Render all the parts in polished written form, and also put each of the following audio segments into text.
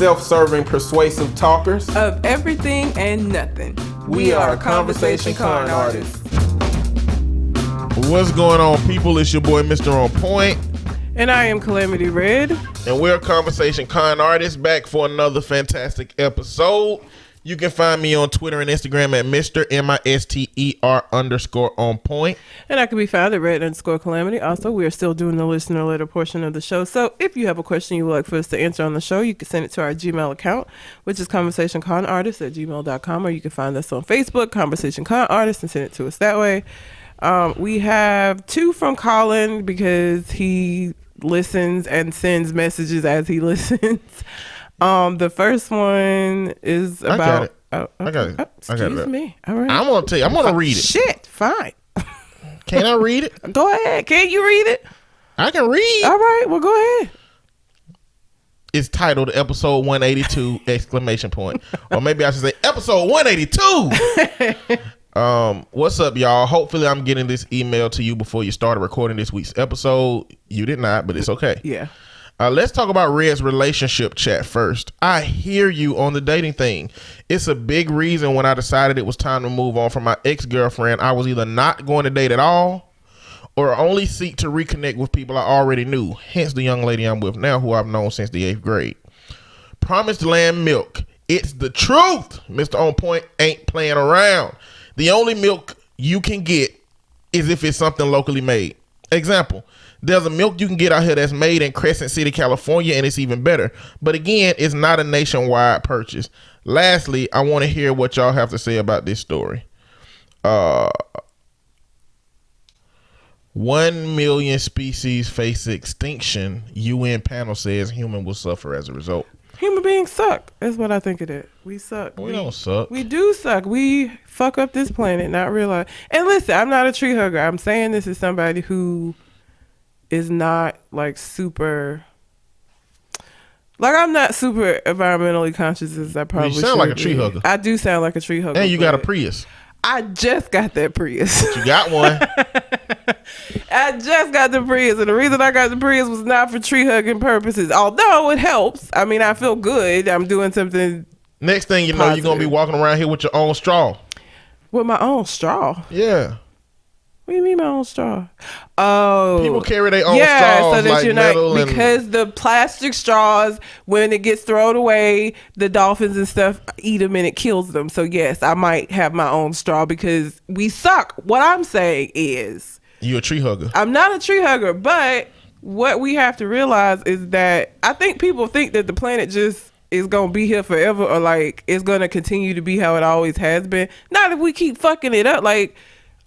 self-serving, persuasive talkers of everything and nothing. We are Conversation Con Artists. What's going on, people? It's your boy, Mr. On Point. And I am Calamity Red. And we're Conversation Con Artists, back for another fantastic episode. You can find me on Twitter and Instagram at Mr. MISTER_on point. And I can be found at Red_Calamity. Also, we are still doing the listener letter portion of the show. So if you have a question you would like for us to answer on the show, you can send it to our Gmail account, which is conversationconartists@gmail.com, or you can find us on Facebook, Conversation Con Artists, and send it to us that way. We have 2 from Colin because he listens and sends messages as he listens. The first one is about. I got it. Excuse me. All right. I'm gonna tell you. I'm gonna read it. Shit. Fine. Can I read it? Go ahead. Can you read it? I can read. All right. Well, go ahead. It's titled Episode 182 ! Or maybe I should say Episode 182. What's up, y'all? Hopefully, I'm getting this email to you before you started recording this week's episode. You did not, but it's okay. Yeah. Let's talk about Red's relationship chat first. I hear you on the dating thing. It's a big reason when I decided it was time to move on from my ex-girlfriend. I was either not going to date at all or only seek to reconnect with people I already knew. Hence the young lady I'm with now, who I've known since the 8th grade. Promised Land milk. It's the truth. Mr. On Point ain't playing around. The only milk you can get is if it's something locally made. Example. There's a milk you can get out here that's made in Crescent City, California, and it's even better. But again, it's not a nationwide purchase. Lastly, I want to hear what y'all have to say about this story. 1 million species face extinction. UN panel says human will suffer as a result. Human beings suck. That's what I think it is. We suck. We don't suck. We do suck. We fuck up this planet, not realize. And listen, I'm not a tree hugger. I'm saying this as somebody who is not like super, like I'm not super environmentally conscious as I probably should. You sound like a tree hugger. I do sound like a tree hugger. And you got a Prius. I just got that Prius. But you got one. I just got the Prius, and the reason I got the Prius was not for tree hugging purposes, although it helps. I mean, I feel good. I'm doing something. Next thing you know, positive. You're going to be walking around here with your own straw. With my own straw? Yeah. What do you mean my own straw? Oh, people carry their own straws, so that like you're not, because the plastic straws, when it gets thrown away, the dolphins and stuff eat them and it kills them. So yes, I might have my own straw because we suck. What I'm saying is, you a tree hugger. I'm not a tree hugger, but what we have to realize is that I think people think that the planet just is gonna be here forever, or like it's gonna continue to be how it always has been. Not if we keep fucking it up. Like,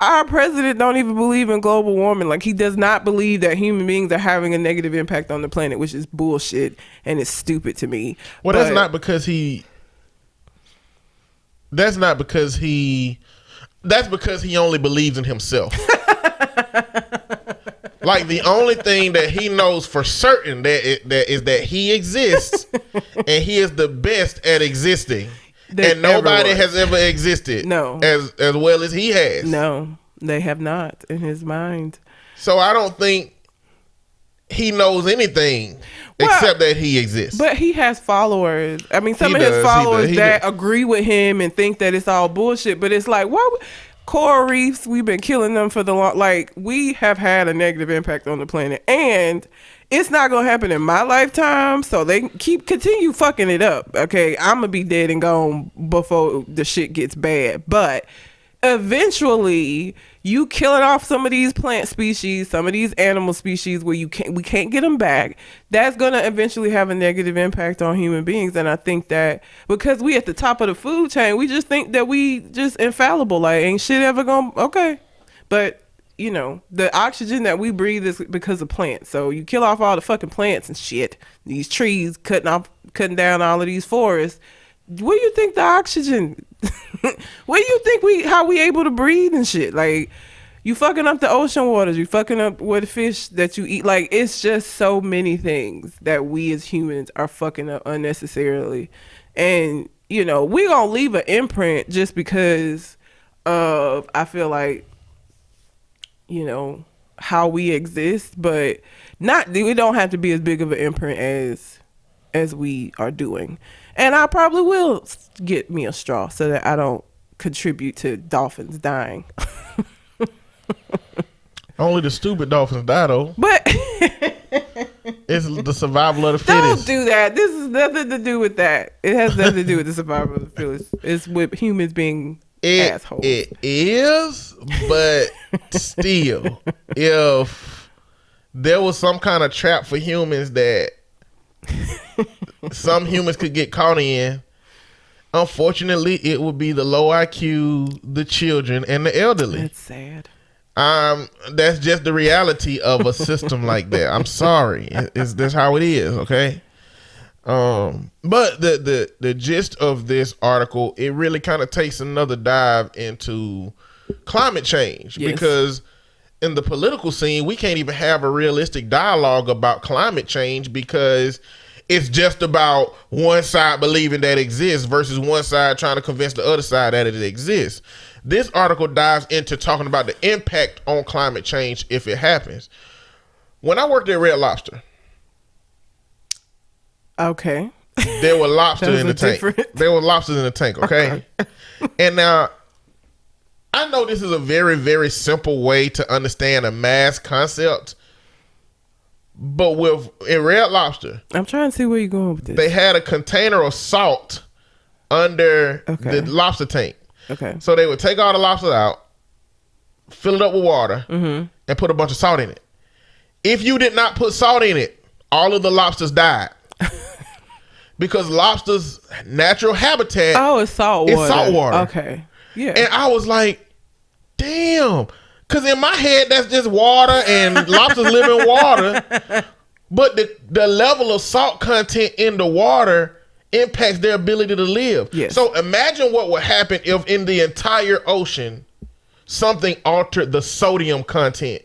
our president don't even believe in global warming. Like, he does not believe that human beings are having a negative impact on the planet, which is bullshit and it's stupid to me. Well, that's not because he. That's because he only believes in himself. Like, the only thing that he knows for certain is that he exists and he is the best at existing. And nobody has ever existed as well as he has. No, they have not in his mind. So I don't think he knows anything except that he exists. But he has followers. I mean, some of his followers that agree with him and think that it's all bullshit. But it's like, why? Coral reefs, we've been killing them for the long. Like, we have had a negative impact on the planet, and it's not gonna happen in my lifetime. So they continue fucking it up. Okay, I'm gonna be dead and gone before the shit gets bad. But eventually, you killing off some of these plant species, some of these animal species where we can't get them back. That's gonna eventually have a negative impact on human beings. And I think that because we at the top of the food chain, we just think that we just infallible. Like, ain't shit ever gonna okay, but. You know, the oxygen that we breathe is because of plants. So you kill off all the fucking plants and shit. These trees, cutting down all of these forests. Where do you think the oxygen? Where do you think how we able to breathe and shit? Like, you fucking up the ocean waters. You fucking up with the fish that you eat. Like, it's just so many things that we as humans are fucking up unnecessarily. And, you know, we gonna leave an imprint just because of, I feel like, you know, how we exist, but we don't have to be as big of an imprint as we are doing. And I probably will get me a straw so that I don't contribute to dolphins dying. Only the stupid dolphins die, though. But it's the survival of the fittest. Don't do that. This has nothing to do with that. It has nothing to do with the survival of the fittest. It's with humans being assholes. It is, but still, if there was some kind of trap for humans that some humans could get caught in, unfortunately, it would be the low IQ, the children, and the elderly. That's sad. That's just the reality of a system like that. I'm sorry. That's how it is, okay? But the gist of this article, it really kind of takes another dive into climate change. Yes. Because in the political scene, we can't even have a realistic dialogue about climate change because it's just about one side believing that it exists versus one side trying to convince the other side that it exists. This article dives into talking about the impact on climate change if it happens. When I worked at Red Lobster, okay, there were lobsters in the tank. There were lobsters in the tank, okay? And now, I know this is a very, very simple way to understand a mass concept, but in Red Lobster, I'm trying to see where you're going with this. They had a container of salt under the lobster tank. Okay. So they would take all the lobsters out, fill it up with water, and put a bunch of salt in it. If you did not put salt in it, all of the lobsters died. Because lobsters' natural habitat is salt water. It's salt water. Okay. Yeah. And I was like, damn. Because in my head, that's just water and lobsters live in water. But the level of salt content in the water impacts their ability to live. Yes. So imagine what would happen if in the entire ocean something altered the sodium content.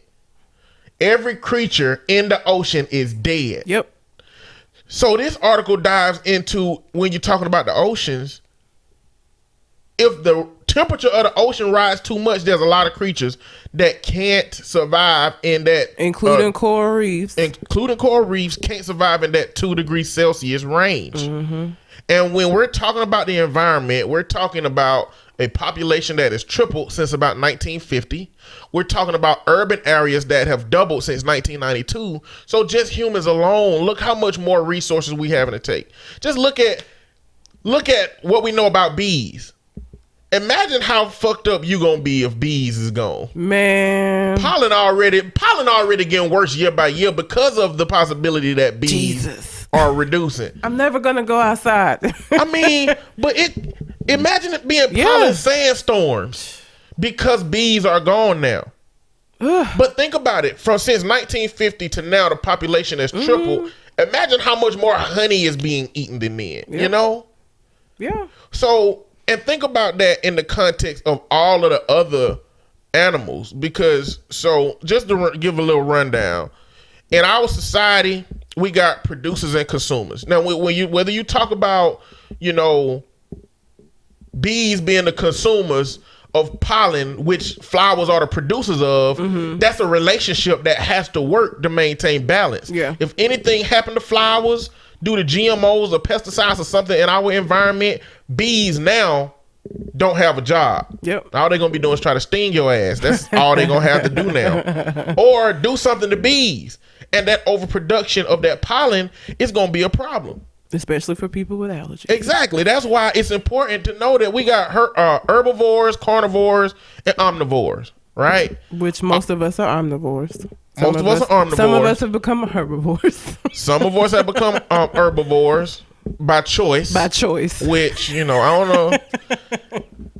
Every creature in the ocean is dead. Yep. So this article dives into when you're talking about the oceans, if the temperature of the ocean rises too much, there's a lot of creatures that can't survive in that. Including coral reefs. Including coral reefs can't survive in that 2 degrees Celsius range. Mm-hmm. And when we're talking about the environment, we're talking about a population that has tripled since about 1950. We're talking about urban areas that have doubled since 1992. So just humans alone, look how much more resources we have in the take. Just look at what we know about bees. Imagine how fucked up you gonna be if bees is gone. Man. Pollen already getting worse year by year because of the possibility that bees are reducing. I'm never gonna go outside. I mean, but imagine it being pollen sandstorms because bees are gone now. But think about it. Since 1950 to now, the population has tripled. Imagine how much more honey is being eaten than then. You know? Yeah. So, and think about that in the context of all of the other animals. Because, so just to give a little rundown, in our society, we got producers and consumers. Now, whether you talk about, bees being the consumers of pollen, which flowers are the producers of, that's a relationship that has to work to maintain balance. Yeah. If anything happened to flowers due to GMOs or pesticides or something in our environment, bees now don't have a job. Yep. All they're gonna be doing is try to sting your ass. That's all they're gonna have to do now. Or do something to bees. And that overproduction of that pollen is gonna be a problem. Especially for people with allergies. Exactly. That's why it's important to know that we got herbivores, carnivores, and omnivores, right? Which most of us are omnivores. Most of us are omnivores. Some of us have become herbivores. Some of us have become herbivores by choice. By choice. Which, I don't know.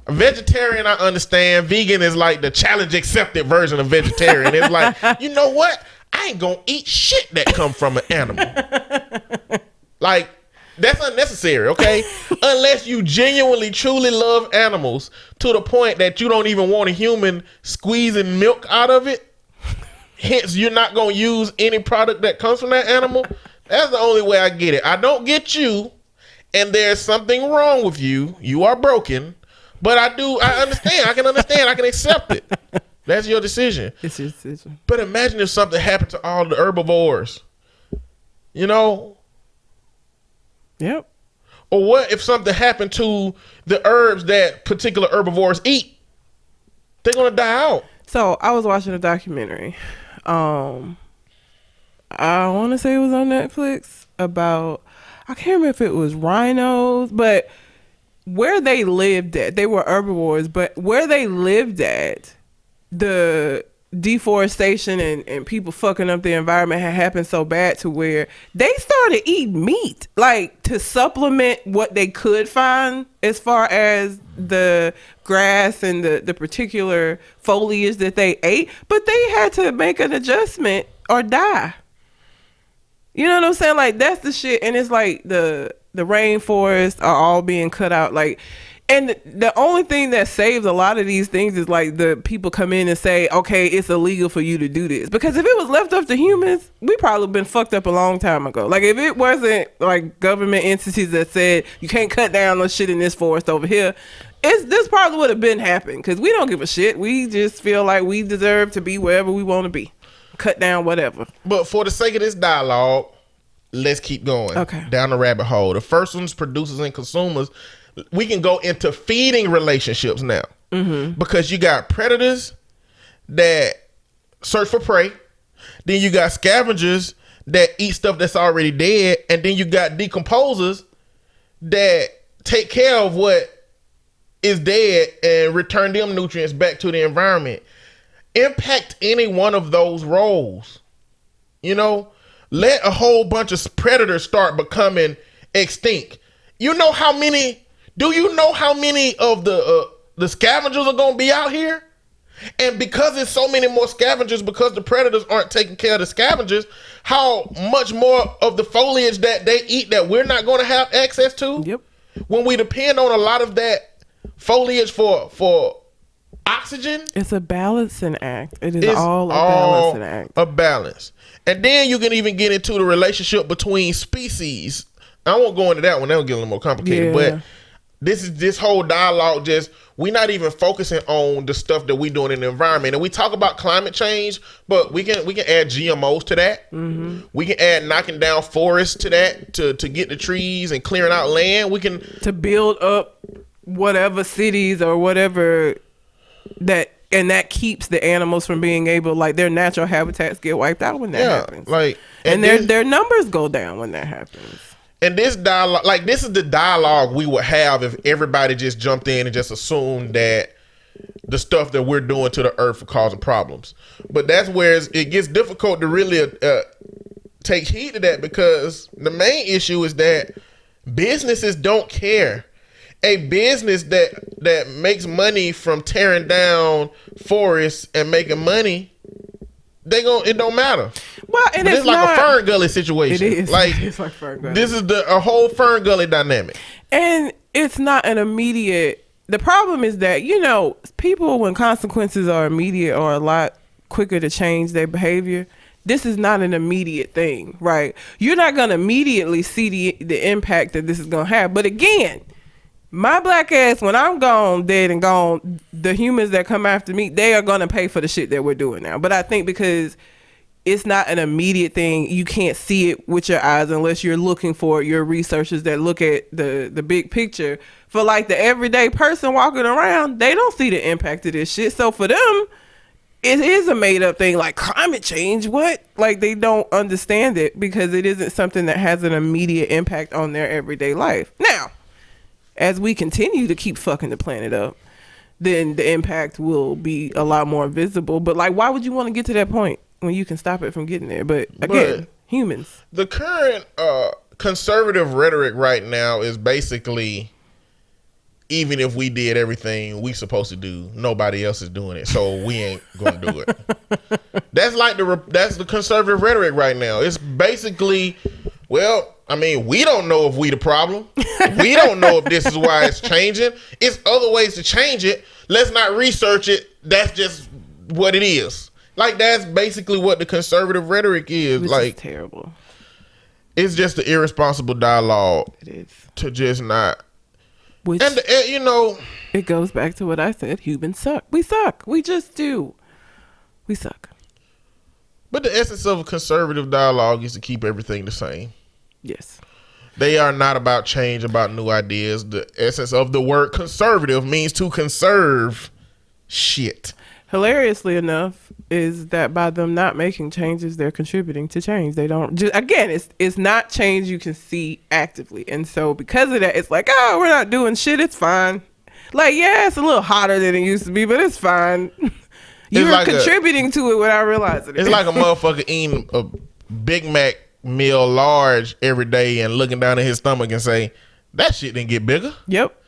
Vegetarian, I understand. Vegan is like the challenge accepted version of vegetarian. It's like, you know what? I ain't gonna eat shit that come from an animal. Like, that's unnecessary, okay? Unless you genuinely, truly love animals to the point that you don't even want a human squeezing milk out of it. Hence, you're not going to use any product that comes from that animal. That's the only way I get it. I don't get you, and there's something wrong with you. You are broken. But I understand. I can understand. I can accept it. That's your decision. It's your decision. But imagine if something happened to all the herbivores. Yep. Or what if something happened to the herbs that particular herbivores eat? They're gonna die out. So I was watching a documentary. I want to say it was on Netflix about, I can't remember if it was rhinos, but where they lived at, they were herbivores, but where they lived at, the deforestation and people fucking up the environment had happened so bad to where they started eating meat, like to supplement what they could find as far as the grass and the particular foliage that they ate, but they had to make an adjustment or die. You know what I'm saying? Like, that's the shit. And it's like the rainforests are all being cut out. Like, and the only thing that saves a lot of these things is like the people come in and say, okay, it's illegal for you to do this. Because if it was left up to humans, we probably been fucked up a long time ago. Like, if it wasn't like government entities that said you can't cut down no shit in this forest over here, this probably would have been happening. Because we don't give a shit. We just feel like we deserve to be wherever we want to be. Cut down whatever. But for the sake of this dialogue, let's keep going. Okay. Down the rabbit hole. The first one's producers and consumers. We can go into feeding relationships now. Mm-hmm. Because you got predators that search for prey. Then you got scavengers that eat stuff that's already dead. And then you got decomposers that take care of what is dead and return them nutrients back to the environment. Impact any one of those roles. You know, let a whole bunch of predators start becoming extinct. You know how many? Do you know how many of the scavengers are gonna be out here? And because there's so many more scavengers, because the predators aren't taking care of the scavengers, how much more of the foliage that they eat that we're not gonna have access to? Yep. When we depend on a lot of that foliage for oxygen. It's a balancing act. It's all a balancing act. A balance. And then you can even get into the relationship between species. I won't go into that one. That'll get a little more complicated. Yeah. But this whole dialogue, we're not even focusing on the stuff that we're doing in the environment. And we talk about climate change, but we can add GMOs to that. Mm-hmm. We can add knocking down forests to that to get the trees and clearing out land. We can to build up whatever cities or whatever that keeps the animals from being able, like, their natural habitats get wiped out when that happens. Like, and their numbers go down when that happens. And this dialogue, like, this is the dialogue we would have if everybody just jumped in and just assumed that the stuff that we're doing to the earth are causing problems. But that's where it gets difficult to really take heed to that, because the main issue is that businesses don't care. A business that makes money from tearing down forests and making money, it don't matter. Well, and it's like a Fern Gully situation. It is. Like, it's like Fern Gully. This is a whole Fern Gully dynamic. And it's not an immediate. The problem is that, you know, people, when consequences are immediate, are a lot quicker to change their behavior. This is not an immediate thing, right? You're not going to immediately see the impact that this is going to have. But again, my black ass, when I'm gone, dead and gone, the humans that come after me, they are going to pay for the shit that we're doing now. But I think because it's not an immediate thing, you can't see it with your eyes unless you're looking for your researchers that look at the big picture. For like the everyday person walking around, they don't see the impact of this shit. So for them, it is a made up thing, like climate change. What? Like, they don't understand it because it isn't something that has an immediate impact on their everyday life. Now, as we continue to keep fucking the planet up, then the impact will be a lot more visible. But like, why would you want to get to that point when you can stop it from getting there? But again, humans. The current conservative rhetoric right now is basically, even if we did everything we supposed to do, nobody else is doing it, so we ain't gonna do it. That's the conservative rhetoric right now. It's basically, well, I mean, we don't know if we the problem. We don't know if this is why it's changing. It's other ways to change it. Let's not research it. That's just what it is. Like, that's basically what the conservative rhetoric is. Which like, is terrible. It's just an irresponsible dialogue. It is. To just not. Which, and you know, it goes back to what I said. Humans suck. We suck. We just do. We suck. But the essence of a conservative dialogue is to keep everything the same. Yes. They are not about change, about new ideas. The essence of the word conservative means to conserve shit. Hilariously enough, is that by them not making changes, they're contributing to change. They don't. Just, again, it's not change you can see actively, and so because of that, it's like, oh, we're not doing shit. It's fine. Like, yeah, it's a little hotter than it used to be, but it's fine. You're like contributing to it without realizing it. It's like a motherfucker eating a Big Mac meal large every day and looking down at his stomach and say, that shit didn't get bigger. Yep.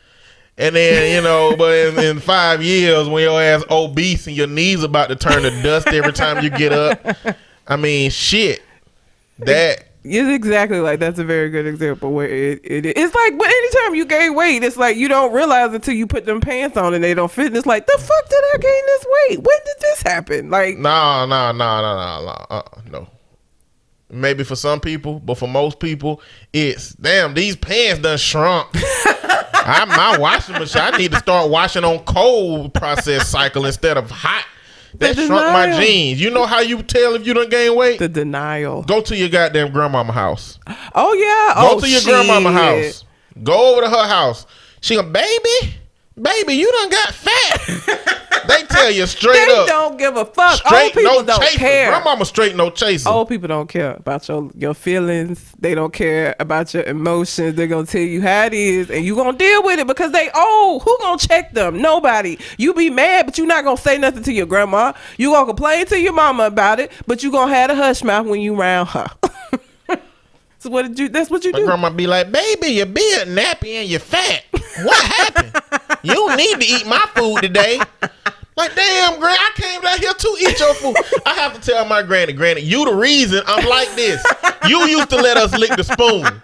And then, but in 5 years, when your ass obese and your knees about to turn to dust every time you get up, I mean, shit. That it's exactly like that's a very good example where it's like, but anytime you gain weight, it's like you don't realize until you put them pants on and they don't fit. And it's like, the fuck did I gain this weight? When did this happen? Like, no. Maybe for some people, but for most people, it's damn. These pants done shrunk. My washing machine. I need to start washing on cold process cycle instead of hot. That shrunk my jeans. You know how you tell if you done gain weight? The denial. Go to your goddamn grandmama house. Oh yeah. Go to your grandmama house. Go over to her house. She go, baby, you done got fat. They tell you straight up. They don't give a fuck. Old people don't care. Grandmama straight no chaser. Old people don't care about your feelings. They don't care about your emotions. They're gonna tell you how it is, and you gonna deal with it because they old. Who gonna check them? Nobody. You be mad, but you not gonna say nothing to your grandma. You gonna complain to your mama about it, but you gonna have a hush mouth when you around her. So that's what you do. My grandma be like, baby, your beard nappy and you're fat. What happened? You don't need to eat my food today. Like, damn, Granny, I came down here to eat your food. I have to tell my granny, you the reason I'm like this. You used to let us lick the spoon.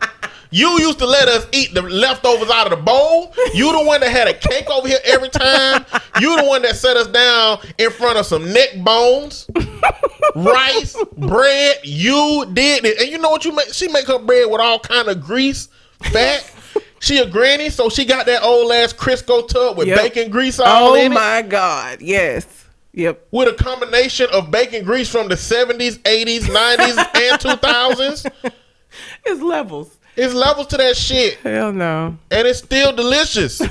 You used to let us eat the leftovers out of the bowl. You the one that had a cake over here every time. You the one that set us down in front of some neck bones, rice, bread. You did it. And you know what you make? She make her bread with all kind of grease, fat. She a granny, so she got that old ass Crisco tub with bacon grease all in it. Oh my God, yes. Yep. With a combination of bacon grease from the 70s, 80s, 90s, and 2000s. It's levels. It's levels to that shit. Hell no. And it's still delicious.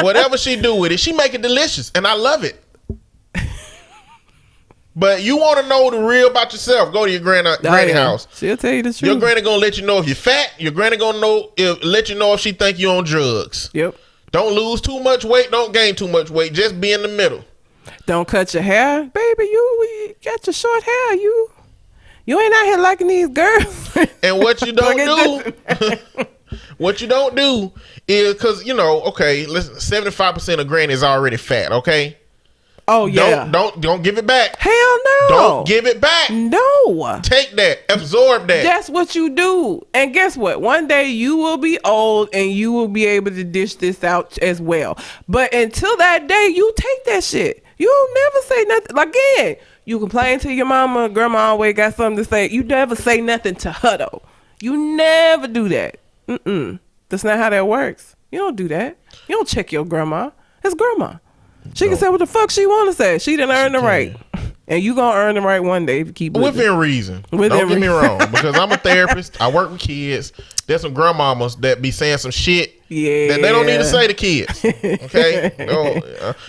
Whatever she do with it, she make it delicious. And I love it. But you want to know the real about yourself, go to your granny house. She'll tell you the truth. Your granny gonna let you know if you're fat. Your granny gonna let you know if she think you on drugs. Yep. Don't lose too much weight. Don't gain too much weight. Just be in the middle. Don't cut your hair. Baby, you got your short hair. You ain't out here liking these girls. And what you don't do, what you don't do is, because, okay, listen, 75% of granny is already fat, okay? Oh, yeah. Don't give it back. Hell no. Don't give it back. No. Take that. Absorb that. That's what you do. And guess what? One day you will be old and you will be able to dish this out as well. But until that day, you take that shit. You'll never say nothing. Again, you complain to your mama, grandma always got something to say. You never say nothing to her, though. You never do that. That's not how that works. You don't do that. You don't check your grandma. It's grandma. She can say what the fuck she want to say. She didn't earn the right. And you going to earn the right one day if you keep living. Within reason. Don't get me wrong. Because I'm a therapist. I work with kids. There's some grandmamas that be saying some shit that they don't need to say to kids. Okay?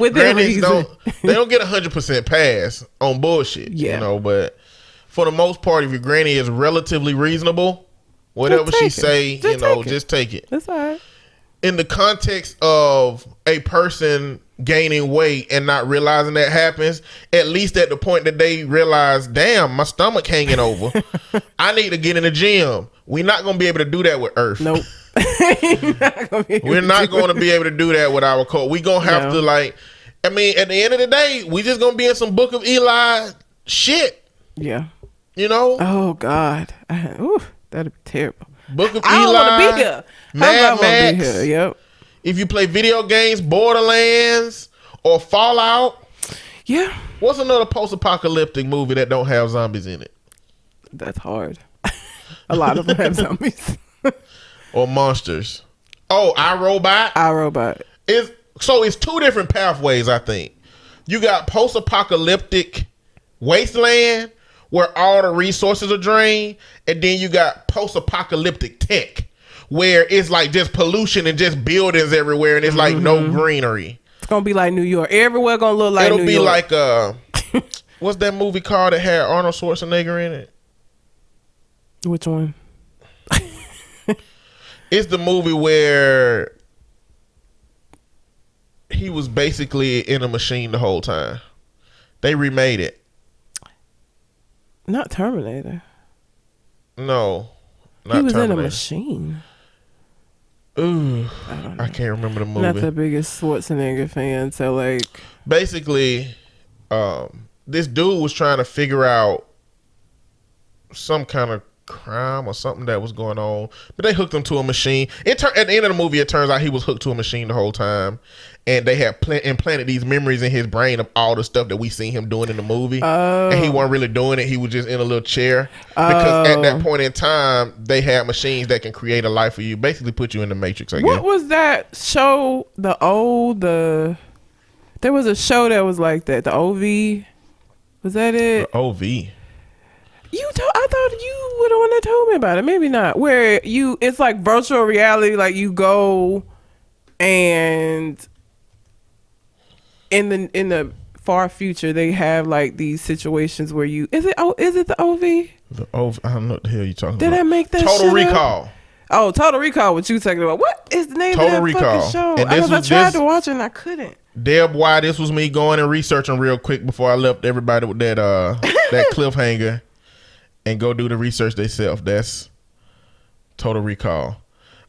Within reason. They don't get 100% pass on bullshit. Yeah. But for the most part, if your granny is relatively reasonable, whatever she say, just take it. That's all right. In the context of a person gaining weight and not realizing that happens, at least at the point that they realize, damn, my stomach hanging over, I need to get in the gym. We're not going to be able to do that with Earth. Nope. We're not going to be able to do that with our code. We're going to have to at the end of the day, we just going to be in some Book of Eli shit. Yeah. Oh, God. That'd be terrible. Book of I Eli. don't want to be here. Mad Max. Be here. Yep. If you play video games, Borderlands or Fallout. Yeah. What's another post-apocalyptic movie that don't have zombies in it? That's hard. A lot of them have zombies. Or monsters. Oh, iRobot. iRobot. It's two different pathways, I think. You got post-apocalyptic wasteland where all the resources are drained, and then you got post-apocalyptic tech where it's like just pollution and just buildings everywhere, and it's like no greenery. It's gonna be like New York. Everywhere gonna look like It'll New York. Like what's that movie called that had Arnold Schwarzenegger in it? Which one? It's the movie where he was basically in a machine the whole time. They remade it. Not Terminator. No, not he was Terminator. in a machine. Ooh, I can't remember the movie. Not the biggest Schwarzenegger fan, so like basically, this dude was trying to figure out some kind of crime or something that was going on, but they hooked him to a machine. At the end of the movie, it turns out he was hooked to a machine the whole time, and they had implanted these memories in his brain of all the stuff that we seen him doing in the movie. And he wasn't really doing it. He was just in a little chair because at that point in time, they had machines that can create a life for you, basically put you in the Matrix. I guess. What was that show? There was a show that was like that. The OV, was that it? The OV. I thought you were the one that told me about it. Maybe not. Where it's like virtual reality. Like you go, and in the far future, they have like these situations where is it the OV? The OV. I don't know what the hell you talking about. Did I make that? Total Recall. Oh, Total Recall. What you talking about? What is the name Total of that Recall. fucking show? And I tried to watch it and I couldn't. Deb, why this was me going and researching real quick before I left everybody with that that cliffhanger. And go do the research themselves. That's Total Recall.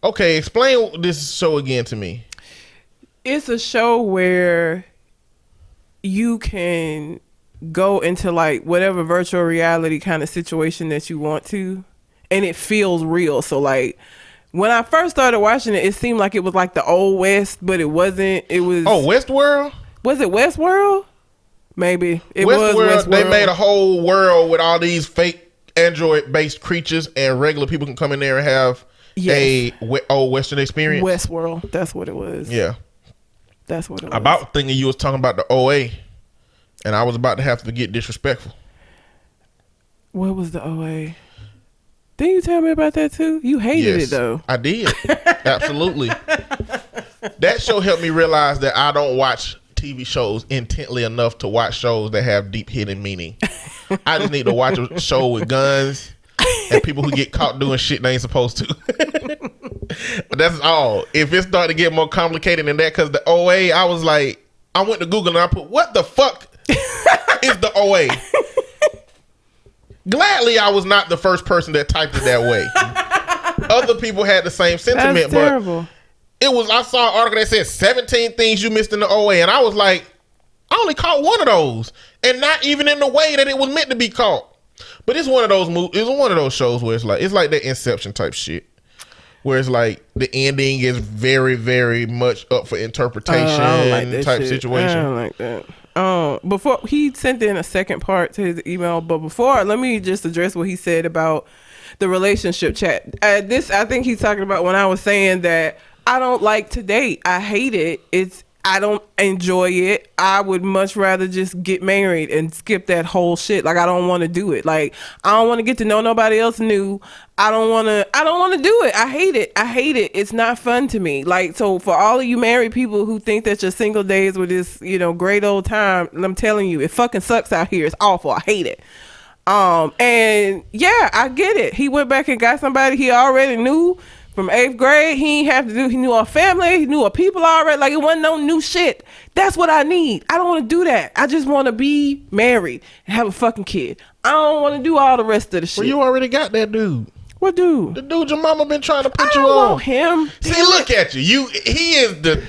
Okay, explain this show again to me. It's a show where you can go into like whatever virtual reality kind of situation that you want to, and it feels real. So like when I first started watching it, it seemed like it was like the old West, but it wasn't. It was Westworld? Was it Westworld? Maybe it was Westworld. They made a whole world with all these fake Android-based creatures, and regular people can come in there and have a old Western experience. Westworld, that's what it was. Yeah, that's what it was. About thinking you was talking about the OA, and I was about to have to get disrespectful. What was the OA? Didn't you tell me about that too? You hated it though. I did. Absolutely. That show helped me realize that I don't watch TV shows intently enough to watch shows that have deep hidden meaning. I just need to watch a show with guns and people who get caught doing shit they ain't supposed to. That's all. If it started to get more complicated than that, because the OA, I was like, I went to Google and I put, what the fuck is the OA? Gladly, I was not the first person that typed it that way. Other people had the same sentiment. That's terrible. But I saw an article that said 17 things you missed in the OA, and I was like, I only caught one of those, and not even in the way that it was meant to be caught. But it's one of those it's one of those shows where it's like that Inception type shit, where it's like the ending is very, very much up for interpretation type situation. I don't like that. Before he sent in a second part to his email, but before, let me just address what he said about the relationship chat. I think he's talking about when I was saying that I don't like to date. I hate it. I don't enjoy it. I would much rather just get married and skip that whole shit. Like, I don't want to do it. Like, I don't want to get to know nobody else new. I don't want to do it. I hate it. It's not fun to me. Like, so for all of you married people who think that your single days were this, great old time, I'm telling you, it fucking sucks out here. It's awful. I hate it. And yeah, I get it. He went back and got somebody he already knew from 8th grade. He ain't have to do. He knew our family. He knew our people already. Like, it wasn't no new shit. That's what I need. I don't want to do that. I just want to be married and have a fucking kid. I don't want to do all the rest of the shit. Well, you already got that dude. What dude? The dude your mama been trying to put you on. I don't want him. See, look at you. He is the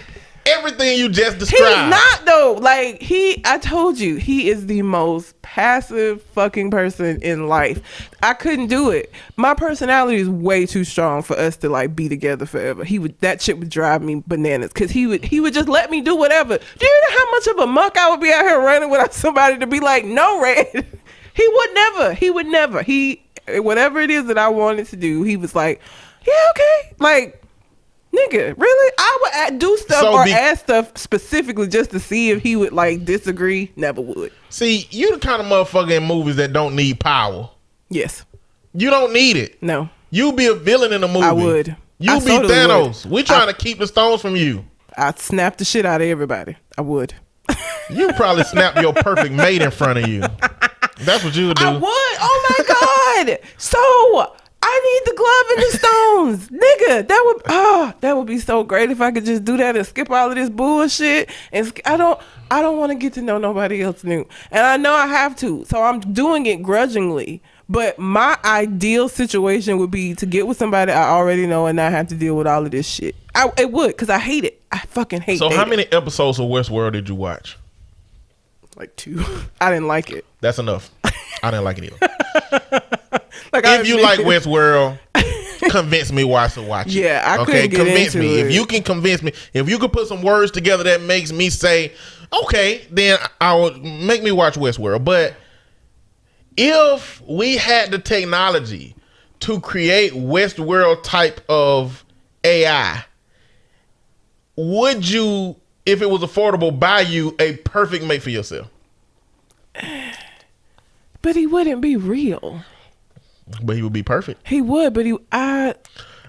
everything you just described. He's not though. Like, I told you, he is the most passive fucking person in life. I couldn't do it. My personality is way too strong for us to like be together forever. That shit would drive me bananas, because he would just let me do whatever. Do you know how much of a muck I would be out here running without somebody to be like, no, Red? He would never. Whatever it is that I wanted to do, he was like, yeah, okay. Like, nigga, really? I would do stuff ask stuff specifically just to see if he would like disagree. Never would. See, you the kind of motherfucker in movies that don't need power. Yes. You don't need it. No. You be a villain in a movie. I would. You be Thanos. We trying to keep the stones from you. I'd snap the shit out of everybody. I would. You probably snap your perfect mate in front of you. That's what you would do. I would. Oh my God. So I need the glove and the stones. Nigga, that would be so great if I could just do that and skip all of this bullshit. And I don't want to get to know nobody else new. And I know I have to. So I'm doing it grudgingly. But my ideal situation would be to get with somebody I already know and not have to deal with all of this shit. It would, because I hate it. I fucking hate it. So how many episodes of Westworld did you watch? Like 2. I didn't like it. That's enough. I didn't like it either. If you like Westworld, convince me why to watch it. Yeah, I couldn't get convince into me. it. If you can convince me, if you could put some words together that makes me say, okay, then I would make me watch Westworld. But if we had the technology to create Westworld type of AI, would you, if it was affordable, buy you a perfect mate for yourself? But he wouldn't be real. But he would be perfect. He would, but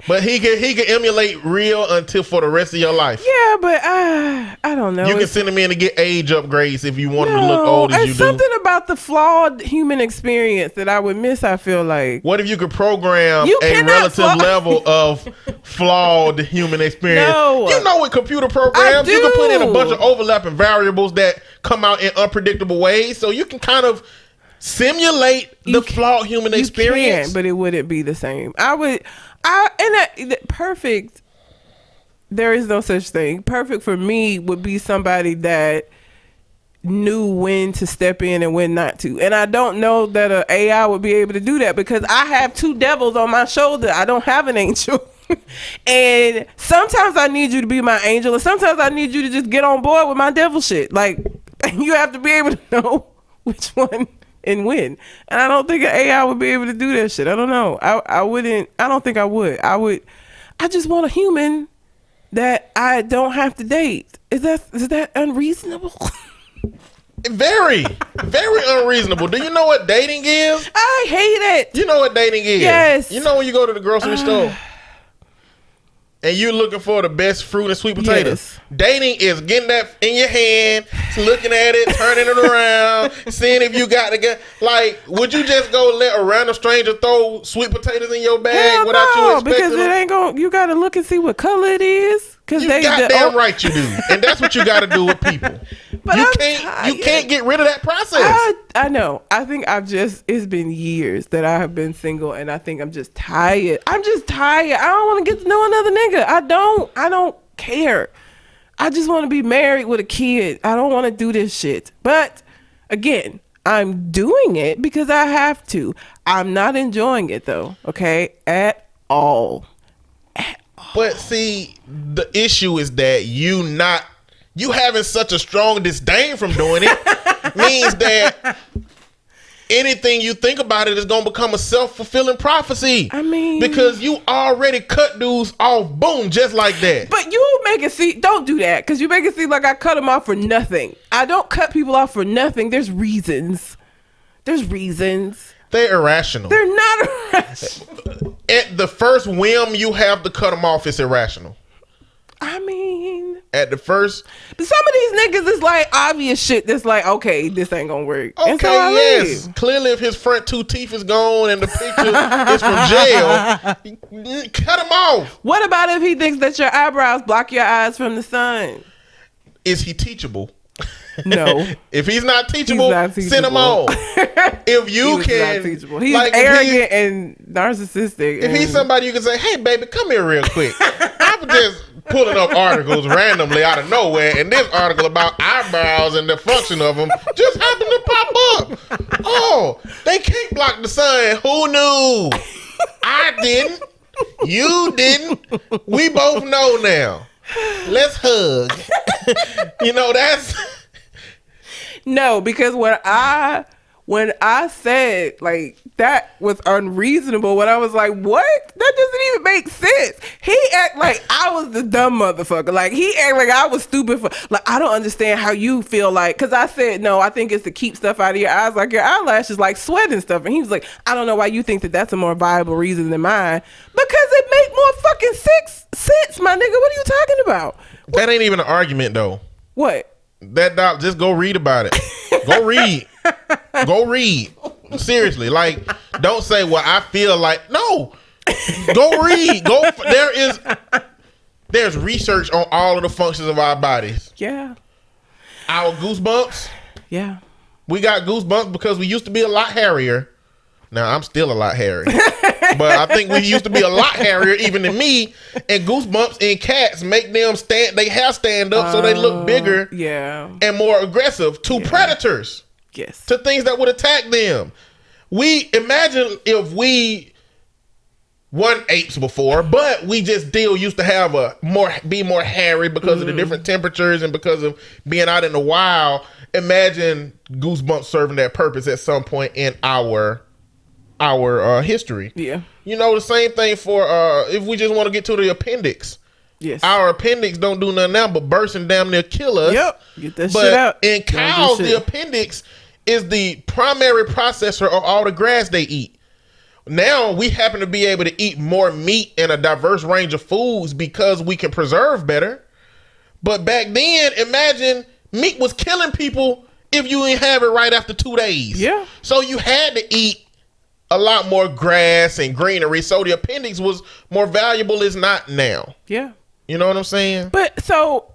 But he can emulate real until for the rest of your life. Yeah, but I don't know. You can send him in to get age upgrades if you want him to look old as you do. It's something about the flawed human experience that I would miss, I feel like. What if you could program a relative level of flawed human experience? No. You know, with computer programs, you can put in a bunch of overlapping variables that come out in unpredictable ways. So you can kind of simulate the flawed human experience. You can, but it wouldn't be the same. Perfect, there is no such thing. Perfect for me would be somebody that knew when to step in and when not to. And I don't know that an AI would be able to do that because I have 2 devils on my shoulder. I don't have an angel. And sometimes I need you to be my angel, and sometimes I need you to just get on board with my devil shit. Like, you have to be able to know which one and when. And I don't think an AI would be able to do that shit. I don't know. I wouldn't. I don't think I would. I just want a human that I don't have to date. Is that unreasonable? Very, very unreasonable. Do you know what dating is? I hate it. You know what dating is? Yes. You know when you go to the grocery store and you're looking for the best fruit and sweet potatoes. Yes. Dating is getting that in your hand, looking at it, turning it around, seeing if you got to get. Like, would you just go let a random stranger throw sweet potatoes in your bag without you expecting because it ain't going. You got to look and see what color it is. You goddamn right you do, and that's what you got to do with people. But you can't get rid of that process. I know. I think it's been years that I have been single, and I think I'm just tired. I don't want to get to know another nigga. I don't care. I just want to be married with a kid. I don't want to do this shit. But again, I'm doing it because I have to. I'm not enjoying it though, okay? At all. But see, the issue is that you having such a strong disdain from doing it means that anything you think about it is going to become a self-fulfilling prophecy. I mean, because you already cut dudes off, boom, just like that. But you make it seem, don't do that, because you make it seem like I cut them off for nothing. I don't cut people off for nothing. There's reasons. They're irrational. They're not irrational. At the first whim you have to cut them off, it's irrational. I mean, at the first, but some of these niggas is like obvious shit that's like, okay, this ain't gonna work. Okay, so yes. Clearly, if his front 2 teeth is gone and the picture is from jail, cut him off. What about if he thinks that your eyebrows block your eyes from the sun? Is he teachable? No. If he's not teachable, send him on. If you can, he's like, arrogant and narcissistic. If he's somebody you can say, hey, baby, come here real quick. I'm just pulling up articles randomly out of nowhere, and this article about eyebrows and the function of them just happened to pop up. Oh, they can't block the sun. Who knew? I didn't. You didn't. We both know now. Let's hug. You know, that's... No, because what when I said like that was unreasonable, when I was like, what? That doesn't even make sense. He act like I was the dumb motherfucker. Like he act like I was stupid for like I don't understand how you feel like, because I said no, I think it's to keep stuff out of your eyes, like your eyelashes like sweat and stuff. And he was like, I don't know why you think that that's a more viable reason than mine, because it make more fucking sense, my nigga. What are you talking about? That ain't even an argument though. What? That doc, just go read about it. Go read. Go read. Seriously, like, don't say, well, I feel like. No. Go read. There's research on all of the functions of our bodies. Yeah. Our goosebumps. Yeah. We got goosebumps because we used to be a lot hairier. Now, I'm still a lot hairy. But I think we used to be a lot hairier even than me. And goosebumps in cats make them stand up so they look bigger and more aggressive to predators. Yes. To things that would attack them. We imagine if we weren't apes before, but we just still used to have be more hairy because of the different temperatures and because of being out in the wild. Imagine goosebumps serving that purpose at some point in our history. Yeah. You know, the same thing for if we just want to get to the appendix. Yes. Our appendix don't do nothing now but burst and damn near kill us. Yep. Get that shit out. In cows, the appendix is the primary processor of all the grass they eat. Now we happen to be able to eat more meat and a diverse range of foods because we can preserve better. But back then, imagine meat was killing people if you didn't have it right after 2 days. Yeah. So you had to eat a lot more grass and greenery. So the appendix was more valuable. It's not now. Yeah. You know what I'm saying? But so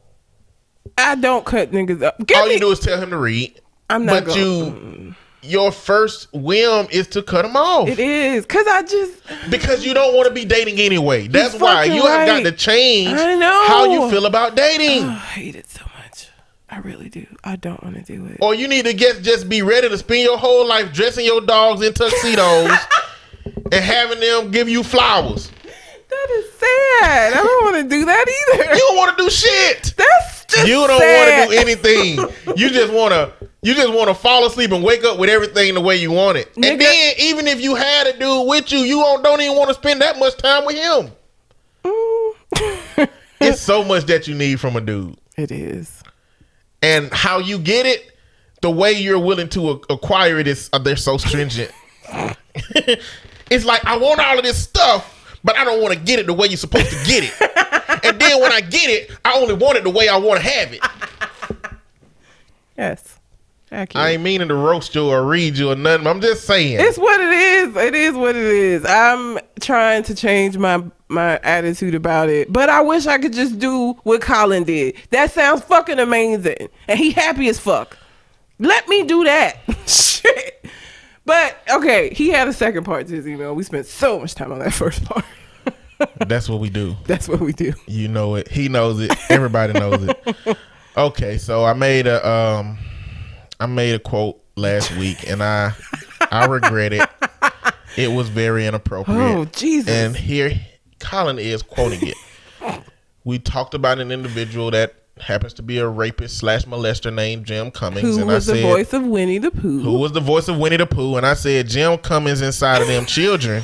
I don't cut niggas up. All you do is tell him to read. I'm not but your first whim is to cut them off. It is. Because you don't want to be dating anyway. That's why you have got to change how you feel about dating. Oh, I hate it so much. I really do. I don't want to do it. Or you need to just be ready to spend your whole life dressing your dogs in tuxedos and having them give you flowers. That is sad. I don't want to do that either. You don't want to do shit. That's just You don't want to do anything. You just want to fall asleep and wake up with everything the way you want it. Nigga. And then even if you had a dude with you, you don't even want to spend that much time with him. It's so much that you need from a dude. It is. And how you get it, the way you're willing to acquire it is they're so stringent. It's like, I want all of this stuff, but I don't want to get it the way you're supposed to get it. And then when I get it, I only want it the way I want to have it. Yes. Accurate. I ain't meaning to roast you or read you or nothing. I'm just saying. It's what it is. It is what it is. I'm trying to change my attitude about it. But I wish I could just do what Colin did. That sounds fucking amazing. And he happy as fuck. Let me do that. Shit. But, okay, he had a second part to his email. We spent so much time on that first part. That's what we do. That's what we do. You know it. He knows it. Everybody knows it. Okay, so I made a quote last week, and I regret it. It was very inappropriate. Oh, Jesus. And here Colin is quoting it. We talked about an individual that happens to be a rapist / molester named Jim Cummings. Who was the voice of Winnie the Pooh. Who was the voice of Winnie the Pooh. And I said, Jim Cummings inside of them children.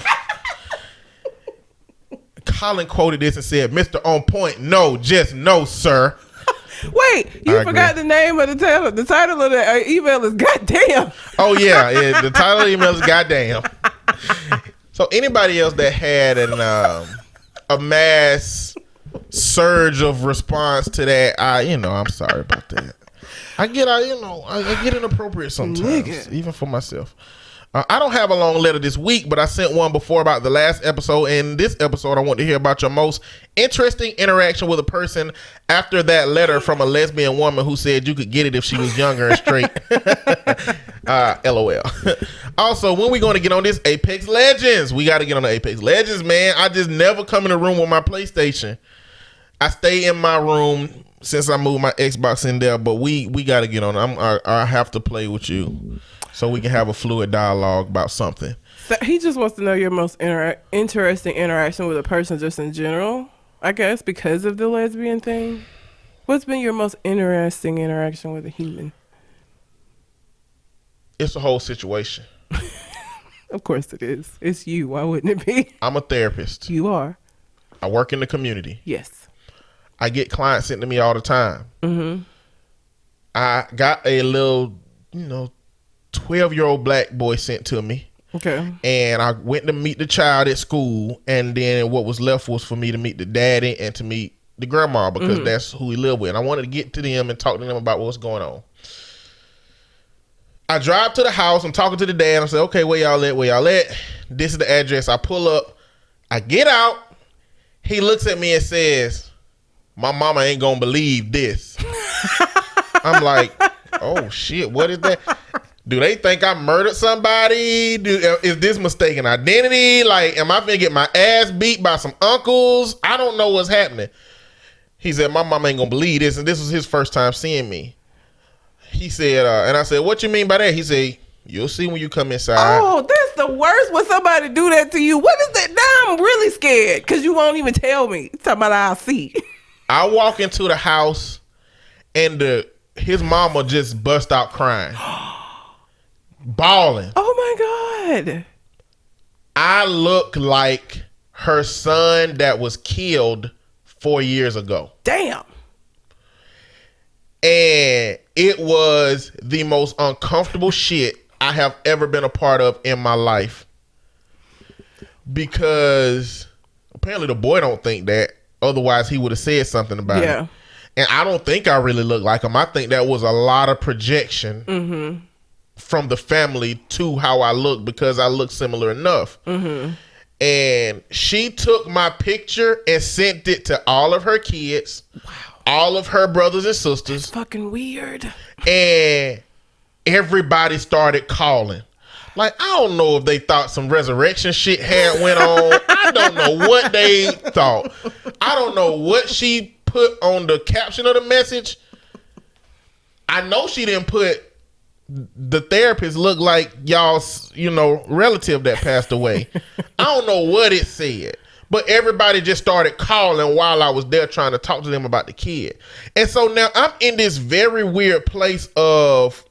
Colin quoted this and said, Mr. On Point, no, just no, sir. Wait, you forgot the name of the title. The title of the email is Goddamn. Oh, yeah. The title of the email is Goddamn. So anybody else that had a mass surge of response to that, I'm sorry about that. I get inappropriate sometimes, nigga. Even for myself. I don't have a long letter this week, but I sent one before about the last episode. In this episode, I want to hear about your most interesting interaction with a person after that letter from a lesbian woman who said you could get it if she was younger and straight. LOL. Also, when we going to get on this Apex Legends? We got to get on the Apex Legends, man. I just never come in the room with my PlayStation. I stay in my room since I moved my Xbox in there, but we got to get on. I have to play with you so we can have a fluid dialogue about something. So he just wants to know your most interesting interaction with a person just in general, I guess, because of the lesbian thing. What's been your most interesting interaction with a human? It's a whole situation. Of course it is. It's you. Why wouldn't it be? I'm a therapist. You are. I work in the community. Yes. I get clients sent to me all the time. Mm-hmm. I got a little, 12-year-old black boy sent to me. Okay. And I went to meet the child at school, and then what was left was for me to meet the daddy and to meet the grandma, because that's who he lived with. And I wanted to get to them and talk to them about what's going on. I drive to the house. I'm talking to the dad. I say, okay, where y'all at? Where y'all at? This is the address. I pull up. I get out. He looks at me and says, my mama ain't gonna believe this. I'm like, oh shit, what is that? Do they think I murdered somebody? Is this mistaken identity? Like, am I finna get my ass beat by some uncles? I don't know what's happening. He said, my mama ain't gonna believe this. And this was his first time seeing me. He said, and I said, what you mean by that? He said, you'll see when you come inside. Oh, that's the worst when somebody do that to you. What is that? Now I'm really scared because you won't even tell me. Talking about I'll see. I walk into the house and his mama just bust out crying. Bawling. Oh my God. I look like her son that was killed 4 years ago. Damn. And it was the most uncomfortable shit I have ever been a part of in my life. Because apparently the boy don't think that. Otherwise he would have said something about it. And I don't think I really look like him. I think that was a lot of projection from the family to how I look, because I look similar enough. And she took my picture and sent it to all of her kids. Wow. All of her brothers and sisters. That's fucking weird. And everybody started calling. Like, I don't know if they thought some resurrection shit had went on. I don't know what they thought. I don't know what she put on the caption of the message. I know she didn't put the therapist look like y'all's, relative that passed away. I don't know what it said. But everybody just started calling while I was there trying to talk to them about the kid. And so now I'm in this very weird place of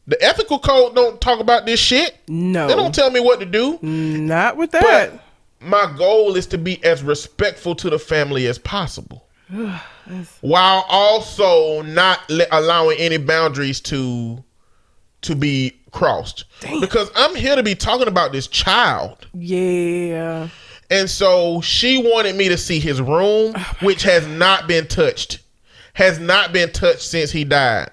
the ethical code don't talk about this shit. No. They don't tell me what to do. Not with that. But my goal is to be as respectful to the family as possible. While also not allowing any boundaries to be crossed. Damn. Because I'm here to be talking about this child. Yeah. And so she wanted me to see his room, which has not been touched. Has not been touched since he died.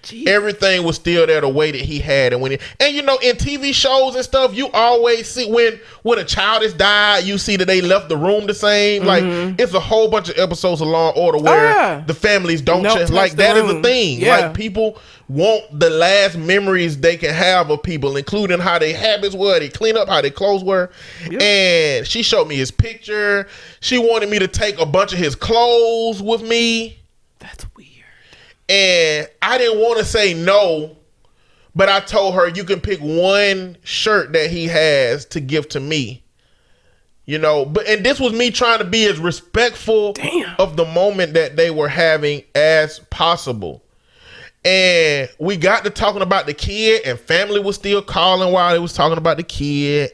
Jeez. Everything was still there the way that he had. And in TV shows and stuff, you always see when a child has died, you see that they left the room the same. Like, it's a whole bunch of episodes of Law and Order where the families don't change. Like, that is a thing. Yeah. Like, people want the last memories they can have of people, including how their habits were, they clean up, how their clothes were. Yep. And she showed me his picture. She wanted me to take a bunch of his clothes with me. That's weird. And I didn't want to say no, but I told her, you can pick one shirt that he has to give to me. And this was me trying to be as respectful of the moment that they were having as possible. And we got to talking about the kid, and family was still calling while they was talking about the kid.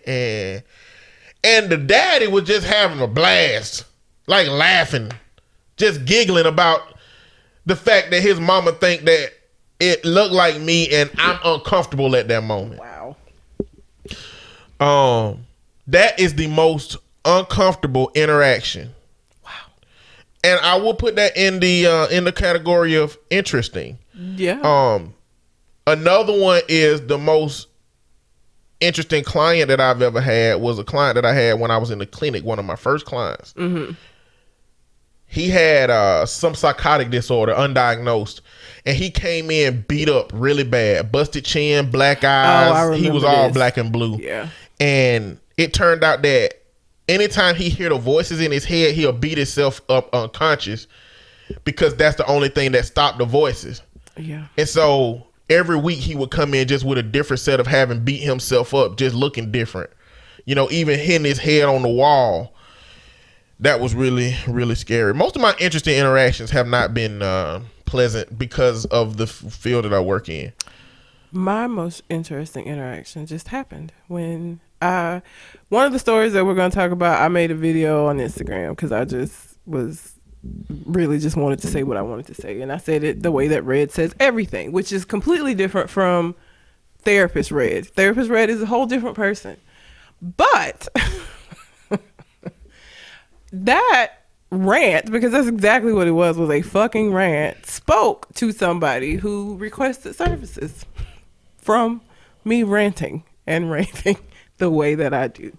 And the daddy was just having a blast, like laughing, just giggling about the fact that his mama think that it looked like me and I'm uncomfortable at that moment. Wow. That is the most uncomfortable interaction. Wow. And I will put that in the category of interesting. Yeah. Another one is the most interesting client that I've ever had was a client that I had when I was in the clinic, one of my first clients. He had some psychotic disorder, undiagnosed, and he came in beat up really bad, busted chin, black eyes. He was all black and blue. Yeah. And it turned out that anytime he hear the voices in his head, he'll beat himself up unconscious because that's the only thing that stopped the voices. Yeah. And so every week he would come in just with a different set of having beat himself up, just looking different. Even hitting his head on the wall. That was really, really scary. Most of my interesting interactions have not been pleasant because of the field that I work in. My most interesting interaction just happened when one of the stories that we're going to talk about, I made a video on Instagram because I just wanted to say what I wanted to say. And I said it the way that Red says everything, which is completely different from Therapist Red. Therapist Red is a whole different person. But that rant, because that's exactly what it was a fucking rant, spoke to somebody who requested services from me ranting and raving the way that I do.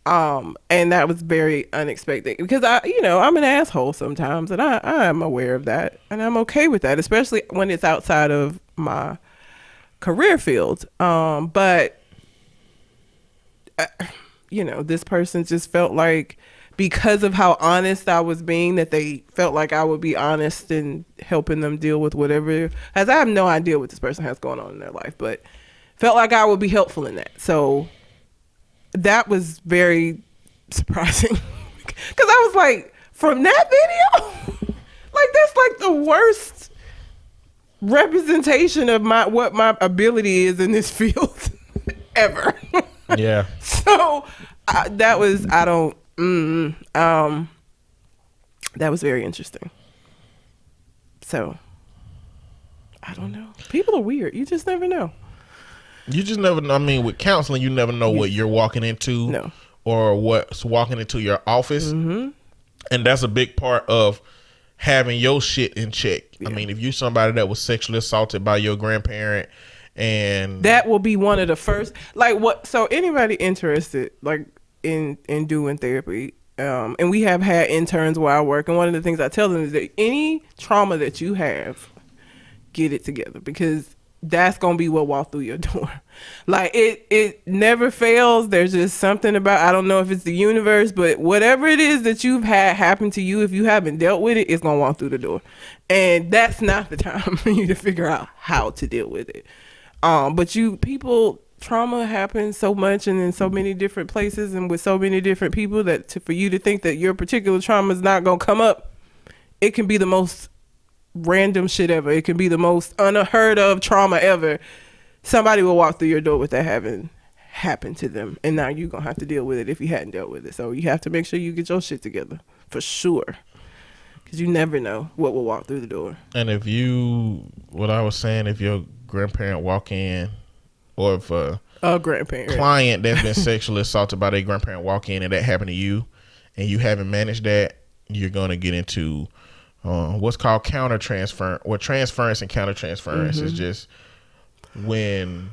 And that was very unexpected because I'm an asshole sometimes, and I am aware of that, and I'm okay with that, especially when it's outside of my career field. But this person just felt like, because of how honest I was being, that they felt like I would be honest in helping them deal with whatever, as I have no idea what this person has going on in their life, but felt like I would be helpful in that. So that was very surprising because I was like, from that video, like that's like the worst representation of what my ability is in this field ever. Yeah. So that was that was very interesting. So I don't know. People are weird. You just never know. You just never know. I mean, with counseling, you never know what you're walking into. No. Or what's walking into your office. Mm-hmm. And that's a big part of having your shit in check. Yeah. I mean, if you're somebody that was sexually assaulted by your grandparent, and that will be one of the first, like, what, so anybody interested like in doing therapy, and we have had interns where I work, and one of the things I tell them is that any trauma that you have, get it together, because that's gonna be what walked through your door. Like it never fails. There's just something about, I don't know if it's the universe, but whatever it is that you've had happen to you, if you haven't dealt with it, it's gonna walk through the door, and that's not the time for you to figure out how to deal with it. But trauma happens so much and in so many different places and with so many different people that for you to think that your particular trauma is not gonna come up, it can be the most random shit ever. It can be the most unheard of trauma ever. Somebody will walk through your door with that having happened to them, and now you're gonna have to deal with it if you hadn't dealt with it. So you have to make sure you get your shit together for sure, because you never know what will walk through the door. And if your grandparent walk in, or if a grandparent client that's been sexually assaulted by their grandparent walk in and that happened to you, and you haven't managed that, you're gonna get into what's called countertransference, or transference and countertransference. Mm-hmm. Is just when,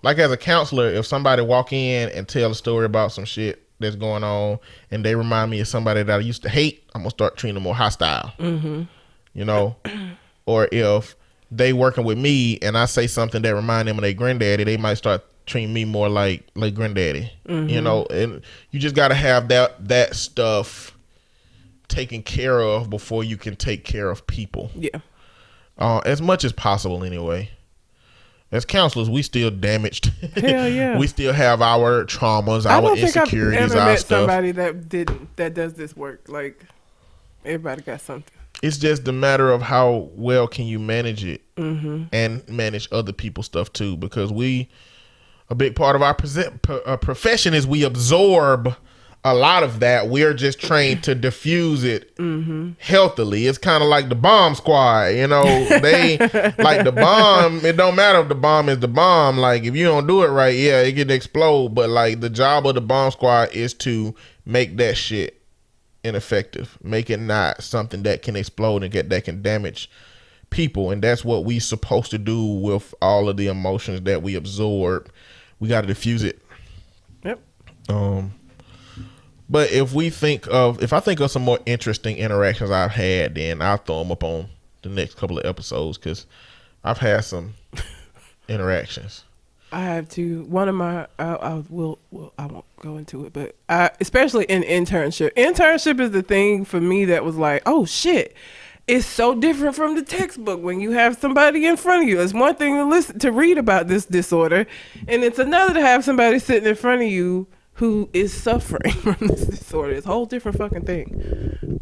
like, as a counselor, if somebody walk in and tell a story about some shit that's going on and they remind me of somebody that I used to hate, I'm gonna start treating them more hostile. Mm-hmm. Or if they working with me and I say something that remind them of their granddaddy, they might start treating me more like granddaddy. Mm-hmm. And you just gotta have that stuff taken care of before you can take care of people. Yeah. As much as possible anyway. As counselors, we still damaged. Hell yeah. We still have our traumas, our insecurities, our stuff. Somebody that does this work. Like, everybody got something. It's just a matter of how well can you manage it, mm-hmm. and manage other people's stuff too. Because a big part of our profession is we absorb a lot of that. We're just trained to diffuse it, mm-hmm. healthily. It's kind of like the bomb squad, they like the bomb. It don't matter if the bomb is the bomb. Like, if you don't do it right, yeah, it can explode. But like, the job of the bomb squad is to make that shit ineffective, make it not something that can explode and that can damage people. And that's what we supposed to do with all of the emotions that we absorb. We got to diffuse it. Yep. But if I think of some more interesting interactions I've had, then I'll throw them up on the next couple of episodes, because I've had some interactions. I have to. One of my, I won't go into it, but especially in internship. Internship is the thing for me that was like, oh shit, it's so different from the textbook when you have somebody in front of you. It's one thing to read about this disorder, and it's another to have somebody sitting in front of you who is suffering from this disorder. It's a whole different fucking thing.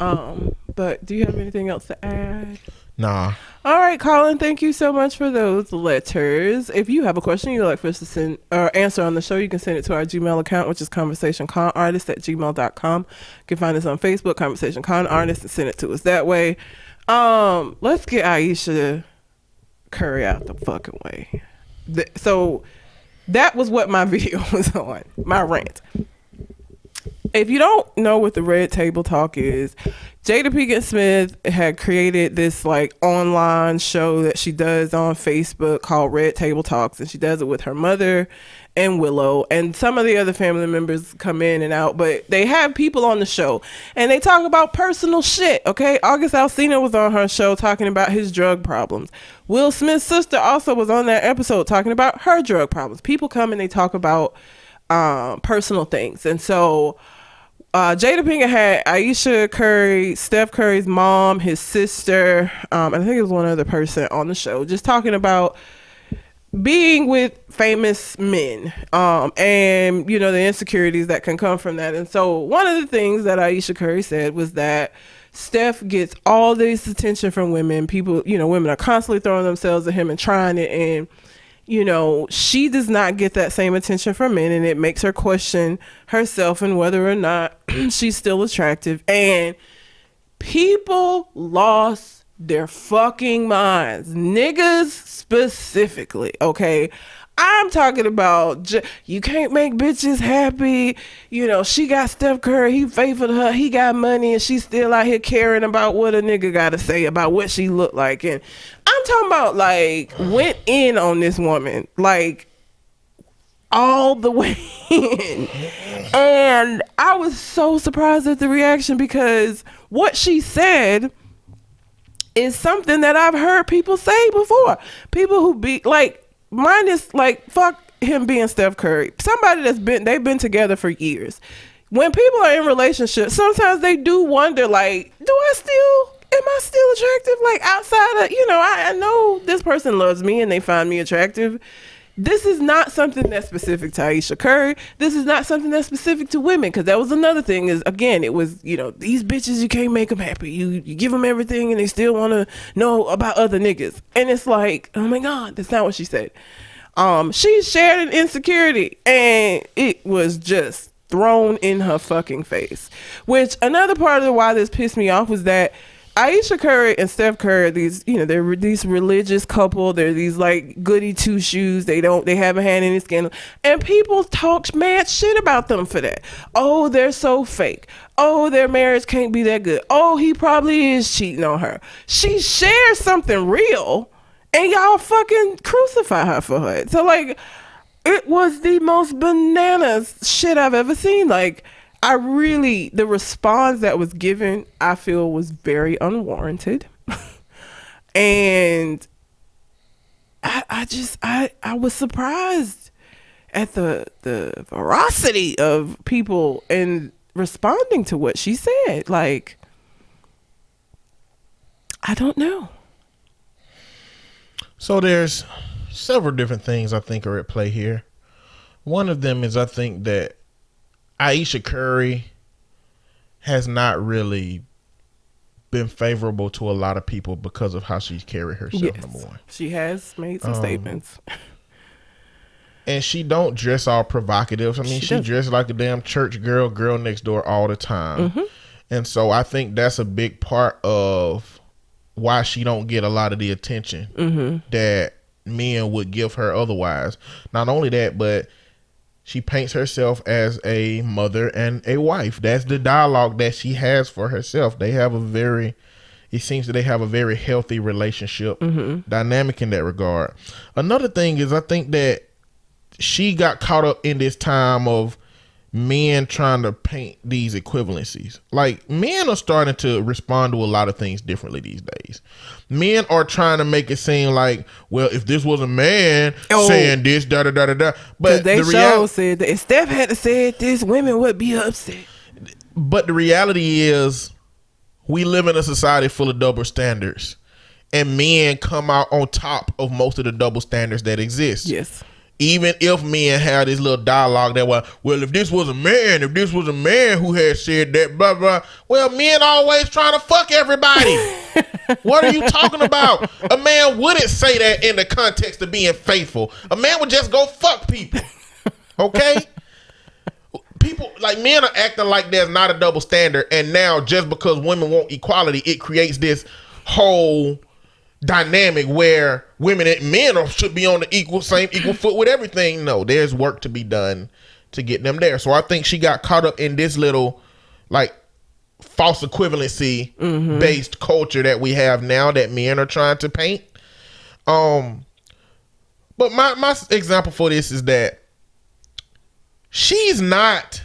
But do you have anything else to add? Nah. All right, Colin, thank you so much for those letters. If you have a question you'd like for us to send or answer on the show, you can send it to our Gmail account, which is conversationconartist@gmail.com. You can find us on Facebook, Conversation Con Artist, and send it to us that way. Let's get Ayesha Curry out the fucking way. So that was what my video was on, my rant. If you don't know what the Red Table Talk is, Jada Pinkett Smith had created this like online show that she does on Facebook called Red Table Talks, and she does it with her mother and Willow, and some of the other family members come in and out, but they have people on the show and they talk about personal shit. Okay, August Alsina was on her show talking about his drug problems. Will Smith's sister also was on that episode talking about her drug problems. People come and they talk about personal things. And so Jada Pinkett had Ayesha Curry, Steph Curry's mom, his sister, and I think it was one other person on the show, just talking about being with famous men, and you know, the insecurities that can come from that. And so one of the things that Ayesha Curry said was that Steph gets all this attention from women. People, you know, women are constantly throwing themselves at him and trying it, and you know, she does not get that same attention from men, and it makes her question herself and whether or not she's still attractive. And people lost their fucking minds, niggas specifically. Okay, I'm talking about you can't make bitches happy. You know, she got Steph Curry, he faithful to her, he got money, and she's still out here caring about what a nigga got to say about what she looked like. And I'm talking about like went in on this woman like all the way in. And I was so surprised at the reaction, because what she said is something that I've heard people say before. People who be like, mine is like, fuck him being Steph Curry. Somebody they've been together for years. When people are in relationships, sometimes they do wonder, like, am I still attractive? Like, outside of, you know, I know this person loves me and they find me attractive. This is not something that's specific to Ayesha Curry. This is not something that's specific to women, because that was another thing. Is again, it was, you know, these bitches, you can't make them happy. You give them everything and they still want to know about other niggas. And it's like, oh my God, that's not what she said. She shared an insecurity and it was just thrown in her fucking face. Which another part of why this pissed me off was that Ayesha Curry and Steph Curry, these, you know, they're these religious couple. They're these like goody two shoes. They haven't had any scandal, and people talk mad shit about them for that. Oh, they're so fake. Oh, their marriage can't be that good. Oh, he probably is cheating on her. She shares something real, and y'all fucking crucify her for it. So like, it was the most bananas shit I've ever seen. Like, the response that was given, I feel, was very unwarranted. And I was surprised at the veracity of people and responding to what she said. Like, I don't know. So there's several different things I think are at play here. One of them is, I think that Ayesha Curry has not really been favorable to a lot of people because of how she's carried herself. Yes, number one, she has made some statements, and she don't dress all provocative. I mean, she dressed like a damn church girl next door all the time. Mm-hmm. And so I think that's a big part of why she don't get a lot of the attention that men would give her otherwise. Not only that, but she paints herself as a mother and a wife. That's the dialogue that she has for herself. It seems that they have a very healthy relationship dynamic in that regard. Another thing is, I think that she got caught up in this time of men trying to paint these equivalencies. Like, men are starting to respond to a lot of things differently these days. Men are trying to make it seem like, well, if this was a man saying this, da da da da da. But they said that if Steph had said this, women would be upset. But the reality is, we live in a society full of double standards, and men come out on top of most of the double standards that exist. Yes. even if men have this little dialogue that well, if this was a man who had said that, blah, blah, well, men always trying to fuck everybody. What are you talking about? A man wouldn't say that in the context of being faithful. A man would just go fuck people. Okay? People, like, men are acting like there's not a double standard, and now just because women want equality, it creates this whole dynamic where women and men should be on the equal foot with everything. No, there's work to be done to get them there. So I think she got caught up in this little like false equivalency based culture that we have now that men are trying to paint. But my example for this is that she's not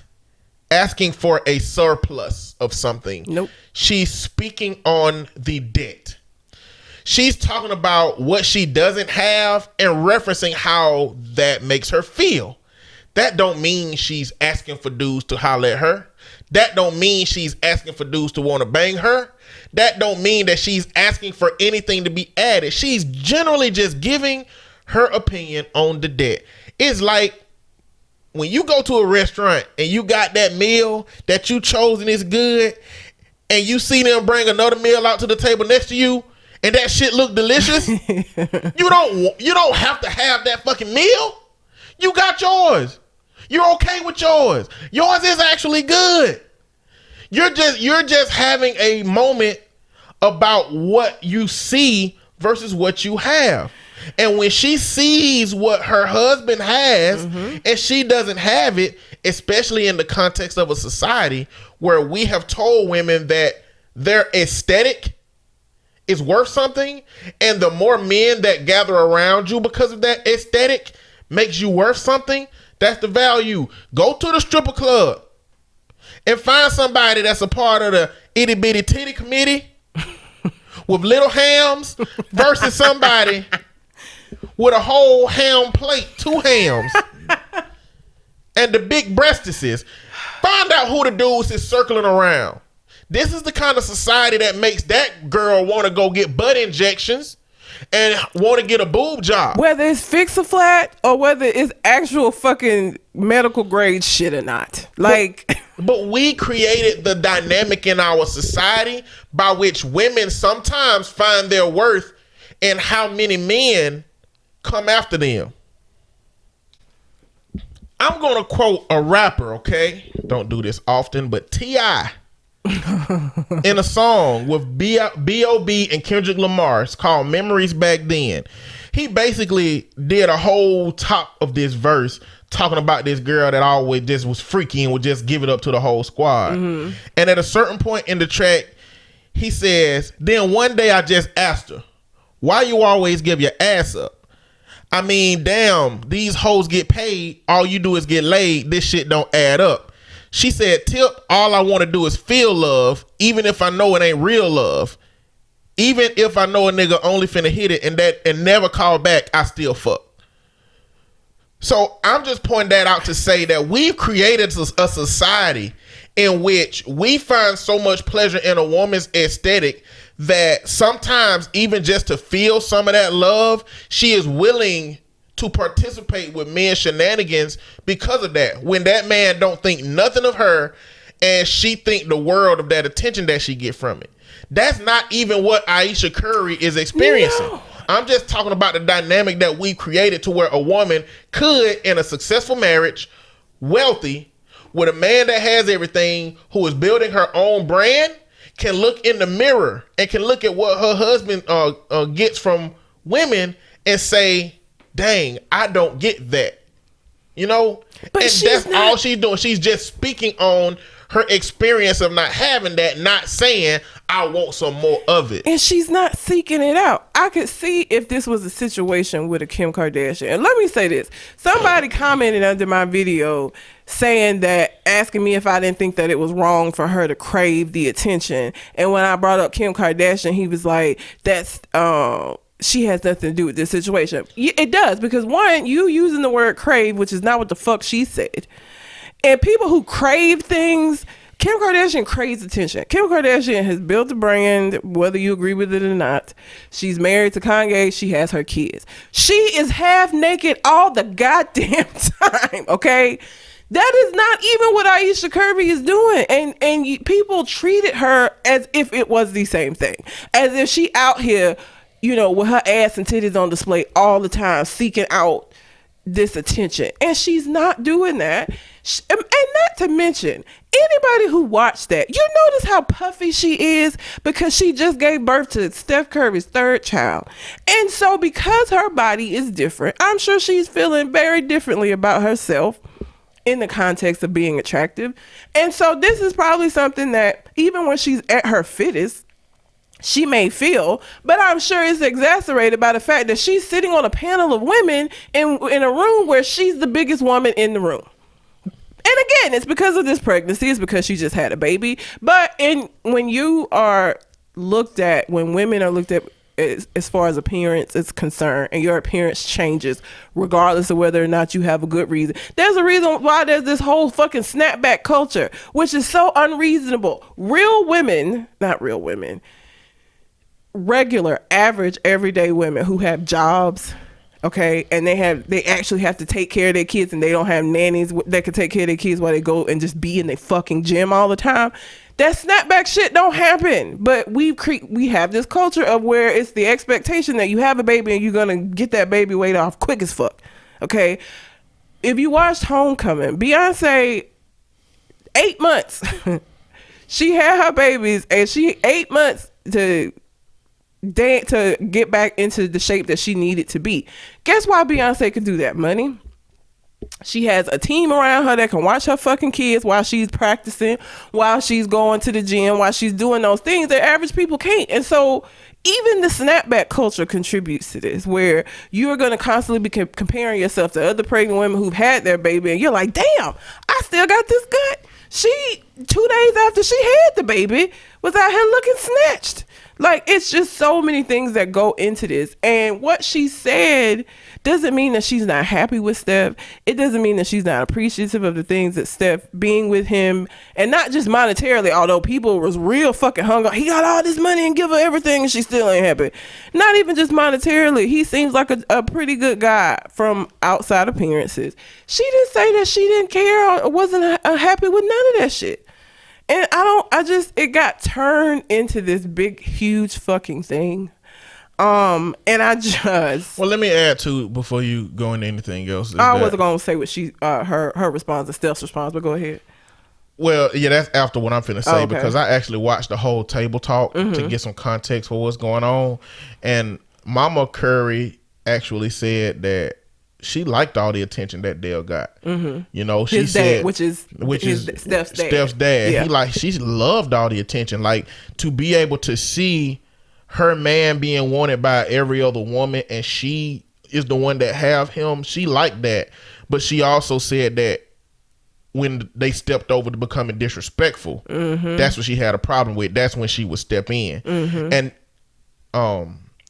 asking for a surplus of something. Nope. She's speaking on the debt. She's talking about what she doesn't have and referencing how that makes her feel. That don't mean she's asking for dudes to holler at her. That don't mean she's asking for dudes to want to bang her. That don't mean that she's asking for anything to be added. She's generally just giving her opinion on the debt. It's like when you go to a restaurant and you got that meal that you chose and it's good, and you see them bring another meal out to the table next to you, and that shit look delicious. You don't have to have that fucking meal. You got yours. You're okay with yours. Yours is actually good. You're just having a moment about what you see versus what you have. And when she sees what her husband has and she doesn't have it, especially in the context of a society where we have told women that their aesthetic is worth something, and the more men that gather around you because of that aesthetic makes you worth something, that's the value. Go to the stripper club and find somebody that's a part of the itty bitty titty committee with little hams versus somebody with a whole ham plate, 2 hams, and the big breastises. Find out who the dudes is circling around. This is the kind of society that makes that girl want to go get butt injections and want to get a boob job. Whether it's Fix-A-Flat or whether it's actual fucking medical grade shit or not. Like, but we created the dynamic in our society by which women sometimes find their worth in how many men come after them. I'm going to quote a rapper, okay? Don't do this often, but T.I. in a song with B.O.B. and Kendrick Lamar. It's called Memories Back Then. He basically did a whole top of this verse talking about this girl that always just was freaky and would just give it up to the whole squad. And at a certain point in the track, he says, then one day I just asked her, why you always give your ass up? I mean, damn, these hoes get paid. All you do is get laid. This shit don't add up. She said, Tip, all I want to do is feel love, even if I know it ain't real love. Even if I know a nigga only finna hit it and never call back, I still fuck. So I'm just pointing that out to say that we've created a society in which we find so much pleasure in a woman's aesthetic that sometimes even just to feel some of that love, she is willing to participate with men's shenanigans because of that. When that man don't think nothing of her and she think the world of that attention that she get from it. That's not even what Aisha Curry is experiencing. No. I'm just talking about the dynamic that we created to where a woman could, in a successful marriage, wealthy, with a man that has everything, who is building her own brand, can look in the mirror and can look at what her husband gets from women and say, dang, I don't get that. You know? But and that's all she's doing. She's just speaking on her experience of not having that, not saying, I want some more of it. And she's not seeking it out. I could see if this was a situation with a Kim Kardashian. And let me say this. Somebody commented under my video saying that, asking me if I didn't think that it was wrong for her to crave the attention. And when I brought up Kim Kardashian, he was like, that's, she has nothing to do with this situation. It does, because one, you using the word crave, which is not what the fuck she said. And people who crave things Kim Kardashian craves attention. Kim Kardashian has built a brand, whether you agree with it or not. She's married to Kanye. She has her kids. She is half naked all the goddamn time, okay? That is not even what Ayesha Curry is doing. And people treated her as if it was the same thing. As if she out here, you know, with her ass and titties on display all the time, seeking out this attention. And she's not doing that. And not to mention, anybody who watched that, you notice how puffy she is because she just gave birth to Steph Curry's third child. And so because her body is different, I'm sure she's feeling very differently about herself in the context of being attractive. And so this is probably something that even when she's at her fittest, she may feel, but I'm sure it's exacerbated by the fact that she's sitting on a panel of women in a room where she's the biggest woman in the room. And again, it's because of this pregnancy. It's because she just had a baby. But when you are looked at, when women are looked at as far as appearance is concerned, and your appearance changes regardless of whether or not you have a good reason, there's a reason why there's this whole fucking snapback culture, which is so unreasonable. Real women, not real women, regular, average, everyday women who have jobs, okay, and they actually have to take care of their kids, and they don't have nannies that can take care of their kids while they go and just be in their fucking gym all the time. That snapback shit don't happen. But we have this culture of where it's the expectation that you have a baby and you're gonna get that baby weight off quick as fuck. Okay, if you watched Homecoming, Beyonce, 8 months, she had her babies, and she 8 months to get back into the shape that she needed to be. Guess why Beyonce could do that? Money. She has a team around her that can watch her fucking kids while she's practicing, while she's going to the gym, while she's doing those things that average people can't. And so even the snapback culture contributes to this, where you're going to constantly be comparing yourself to other pregnant women who've had their baby, and you're like, damn, I still got this gut. She, 2 days after she had the baby, was out here looking snatched. Like, it's just so many things that go into this. And what she said doesn't mean that she's not happy with Steph. It doesn't mean that she's not appreciative of the things that Steph being with him, and not just monetarily, although people was real fucking hung up. He got all this money and give her everything and she still ain't happy. Not even just monetarily. He seems like a pretty good guy from outside appearances. She didn't say that she didn't care or wasn't happy with none of that shit. And it got turned into this big, huge fucking thing. And well, let me add to, before you go into anything else. I wasn't going to say what her response and Steph's response, but go ahead. Well, yeah, that's after what I'm finna say, okay. Because I actually watched the whole table talk to get some context for what's going on. And Mama Curry actually said that she liked all the attention that Dale got. You know, she said, which is Steph's dad. Steph's dad. Yeah. She loved all the attention. Like, to be able to see her man being wanted by every other woman, and she is the one that have him. She liked that, but she also said that when they stepped over to becoming disrespectful, that's what she had a problem with. That's when she would step in. And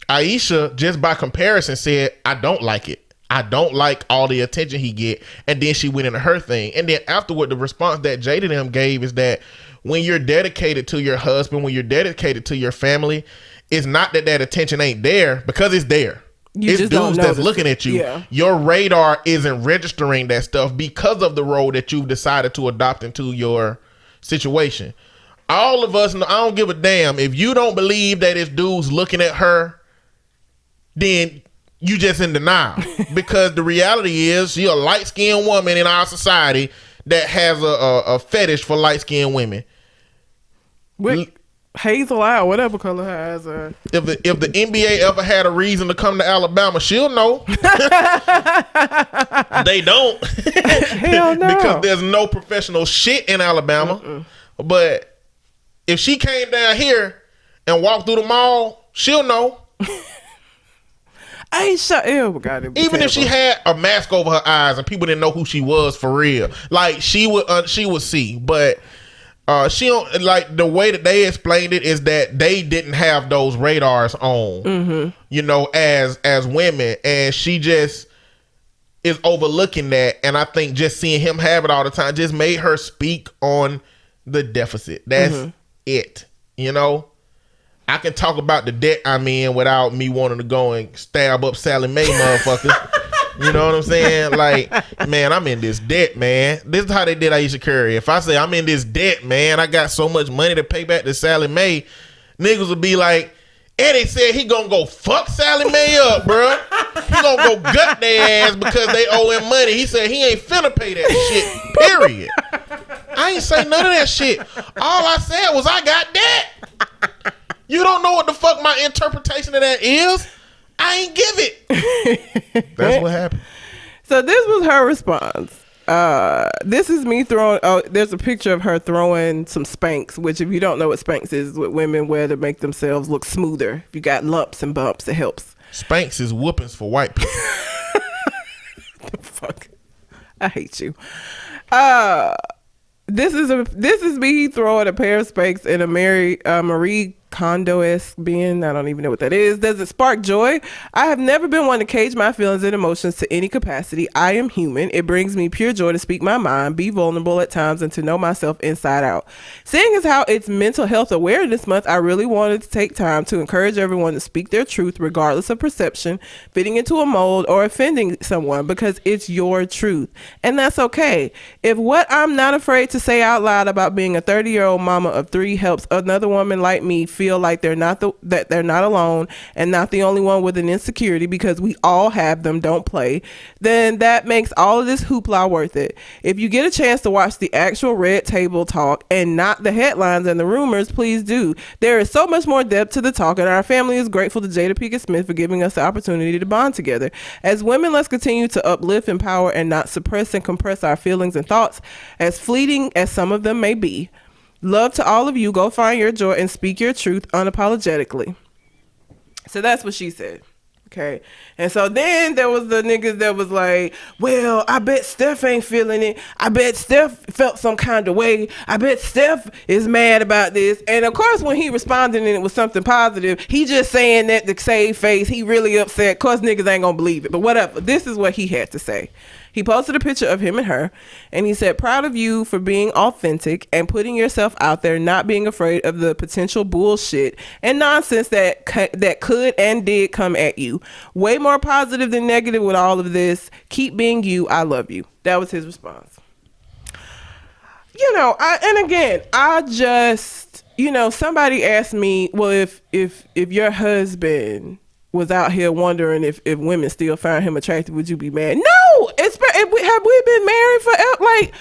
Ayesha, just by comparison, said, I don't like it. I don't like all the attention he get. And then she went into her thing. And then afterward, the response that Jada and them gave is that when you're dedicated to your husband, when you're dedicated to your family, it's not that attention ain't there, because it's there. It's dudes that's looking at you. Yeah. Your radar isn't registering that stuff because of the role that you've decided to adopt into your situation. All of us, I don't give a damn. If you don't believe that it's dudes looking at her, then you just in denial. Because the reality is, you're a light-skinned woman in our society that has a fetish for light-skinned women. Hazel eye or whatever color her eyes are. If the NBA ever had a reason to come to Alabama, she'll know. They don't. Hell no. Because there's no professional shit in Alabama. But if she came down here and walked through the mall, she'll know. I ain't shut up. Even if she had a mask over her eyes and people didn't know who she was for real, like she would see. But she don't, like, the way that they explained it is that they didn't have those radars on, you know, as women, and she just is overlooking that. And I think just seeing him have it all the time just made her speak on the deficit. That's it. You know, I can talk about the debt I'm in without me wanting to go and stab up Sally Mae motherfuckers. You know what I'm saying? Like, man, I'm in this debt, man. This is how they did Aisha Curry. If I say I'm in this debt, man, I got so much money to pay back to Sally Mae, niggas will be like, Eddie said he gonna go fuck Sally Mae up, bro. He gonna go gut their ass because they owe him money. He said he ain't finna pay that shit, period. I ain't say none of that shit. All I said was I got debt. You don't know what the fuck my interpretation of that is? I ain't give it. That's what happened. So this was her response. This is me throwing. Oh, there's a picture of her throwing some Spanx, which if you don't know what Spanx is, what women wear to make themselves look smoother. If you got lumps and bumps, it helps. Spanx is whoopings for white people. The fuck, I hate you. This is me throwing a pair of Spanx in a Marie Kondo-esque being. I don't even know what that is. Does it spark joy? I have never been one to cage my feelings and emotions to any capacity. I am human. It brings me pure joy to speak my mind, be vulnerable at times, and to know myself inside out. Seeing as how it's Mental Health Awareness Month, I really wanted to take time to encourage everyone to speak their truth regardless of perception, fitting into a mold, or offending someone, because it's your truth. And that's okay. If what I'm not afraid to say out loud about being a 30-year-old mama of 3 helps another woman like me feel like they're not alone and not the only one with an insecurity, because we all have them, don't play, then that makes all of this hoopla worth it. If you get a chance to watch the actual red table talk and not the headlines and the rumors, please do. There is so much more depth to the talk, and our family is grateful to Jada Pinkett Smith for giving us the opportunity to bond together. As women, let's continue to uplift, empower, and not suppress and compress our feelings and thoughts, as fleeting as some of them may be. Love to all of you. Go find your joy and speak your truth unapologetically. So that's what she said. Okay. And so then there was the niggas that was like, well, I bet Steph ain't feeling it. I bet Steph felt some kind of way. I bet Steph is mad about this. And of course, when he responded and it was something positive, he just saying that to save face. He really upset. Of course, niggas ain't gonna believe it. But whatever. This is what he had to say. He posted a picture of him and her, and he said, proud of you for being authentic and putting yourself out there, not being afraid of the potential bullshit and nonsense that could and did come at you. Way more positive than negative with all of this. Keep being you. I love you. That was his response. You know, somebody asked me, well, if your husband was out here wondering if women still find him attractive, would you be mad? No! Have we been married forever?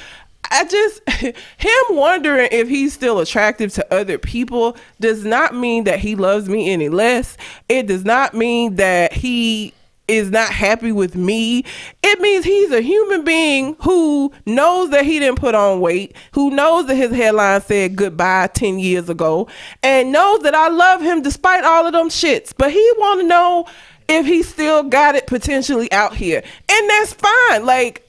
Him wondering if he's still attractive to other people does not mean that he loves me any less. It does not mean that he is not happy with me. It means he's a human being who knows that he didn't put on weight, who knows that his hairline said goodbye 10 years ago, and knows that I love him despite all of them shits. But he want to know if he still got it potentially out here. And that's fine. Like,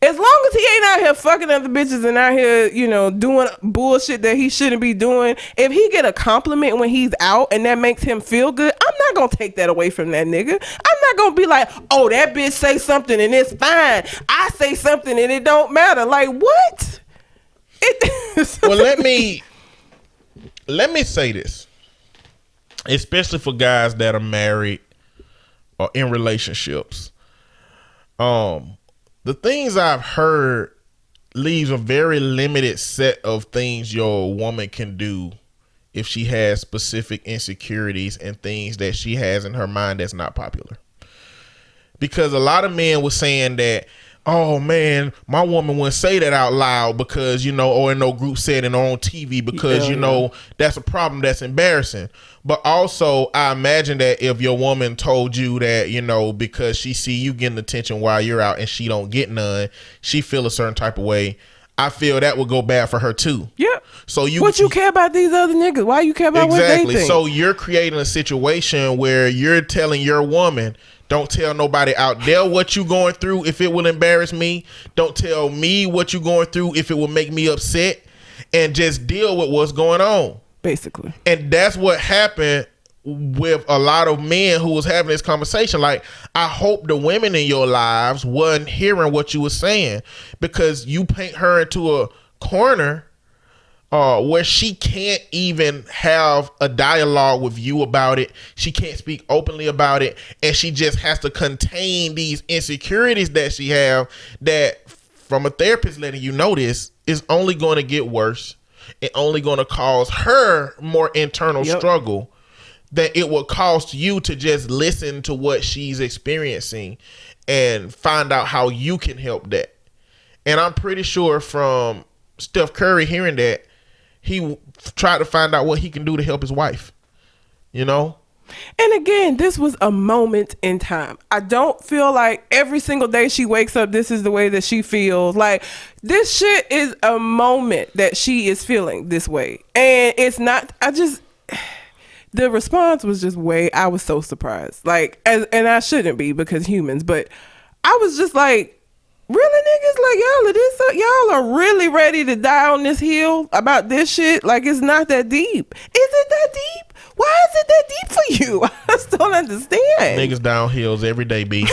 as long as he ain't out here fucking other bitches and out here, doing bullshit that he shouldn't be doing. If he get a compliment when he's out and that makes him feel good, I'm not gonna take that away from that nigga. I'm not gonna be like, oh, that bitch say something and it's fine. I say something and it don't matter. Like, what? Well, let me say this, especially for guys that are married or in relationships. The things I've heard leaves a very limited set of things your woman can do if she has specific insecurities and things that she has in her mind that's not popular. Because a lot of men were saying that, oh man, my woman wouldn't say that out loud because, or in no group setting or on TV because, that's a problem, that's embarrassing. But also, I imagine that if your woman told you that, because she see you getting attention while you're out and she don't get none, she feel a certain type of way. I feel that would go bad for her too. Yeah. So you care about these other niggas? Why you care about what they think? So you're creating a situation where you're telling your woman, don't tell nobody out there what you going through if it will embarrass me. Don't tell me what you going through if it will make me upset, and just deal with what's going on. Basically. And that's what happened with a lot of men who was having this conversation. Like, I hope the women in your lives wasn't hearing what you were saying, because you paint her into a corner where she can't even have a dialogue with you about it. She can't speak openly about it, and she just has to contain these insecurities that she have that, from a therapist letting you know this, is only going to get worse and only going to cause her more internal struggle than it will cost you to just listen to what she's experiencing and find out how you can help that. And I'm pretty sure from Steph Curry hearing that, he tried to find out what he can do to help his wife, you know? And again, this was a moment in time. I don't feel like every single day she wakes up, this is the way that she feels. Like, this shit is a moment that she is feeling this way. And it's not, the response was just I was so surprised. Like, and I shouldn't be because humans, but I was just like, really, niggas? Like, y'all are really ready to die on this hill about this shit? Like, it's not that deep. Is it that deep? Why is it that deep for you? I just don't understand. Niggas down hills every day, B.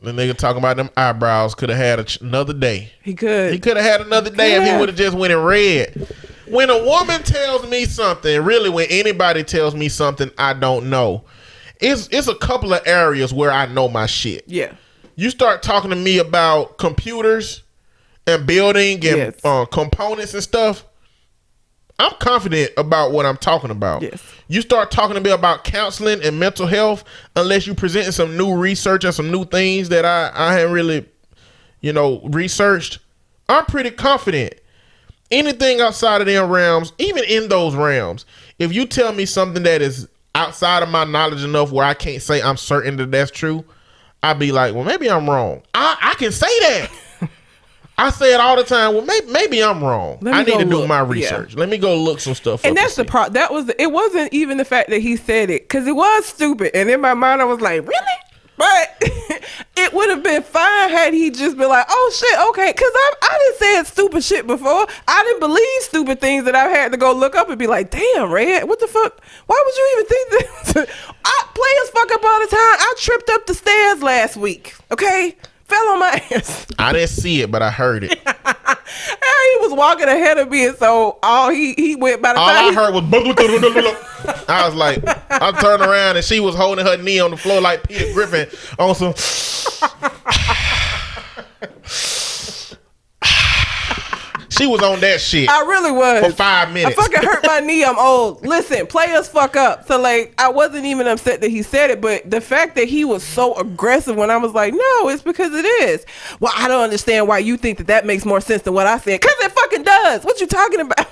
The nigga talking about them eyebrows could have had another day. He could. He could have had another day if he would have just went and read. When a woman tells me something, really when anybody tells me something I don't know, it's a couple of areas where I know my shit. Yeah. You start talking to me about computers and building and components and stuff, I'm confident about what I'm talking about. Yes. You start talking to me about counseling and mental health, unless you presenting some new research and some new things that I haven't really, researched, I'm pretty confident. Anything outside of them realms, even in those realms, if you tell me something that is outside of my knowledge enough where I can't say I'm certain that that's true, I'd be like, well, maybe I'm wrong. I can say that. I say it all the time. Well, maybe I'm wrong. I need to do my research. Let me go look some stuff up. And that's the part. It wasn't even the fact that he said it, because it was stupid. And in my mind, I was like, really? But it would have been fine had he just been like, oh shit, okay. Because I didn't say stupid shit before. I didn't believe stupid things that I had to go look up and be like, damn, Red, what the fuck? Why would you even think this? Players fuck up all the time. I tripped up the stairs last week, okay? Fell on my ass. I didn't see it, but I heard it. He was walking ahead of me, and so he went by the time. All I heard was. I was like, I turned around and she was holding her knee on the floor like Peter Griffin on some. She was on that shit. I really was. For 5 minutes. I fucking hurt my knee. I'm old. Listen, players fuck up. So like, I wasn't even upset that he said it, but the fact that he was so aggressive when I was like, no, it's because it is. Well, I don't understand why you think that makes more sense than what I said. Because it fucking does. What you talking about?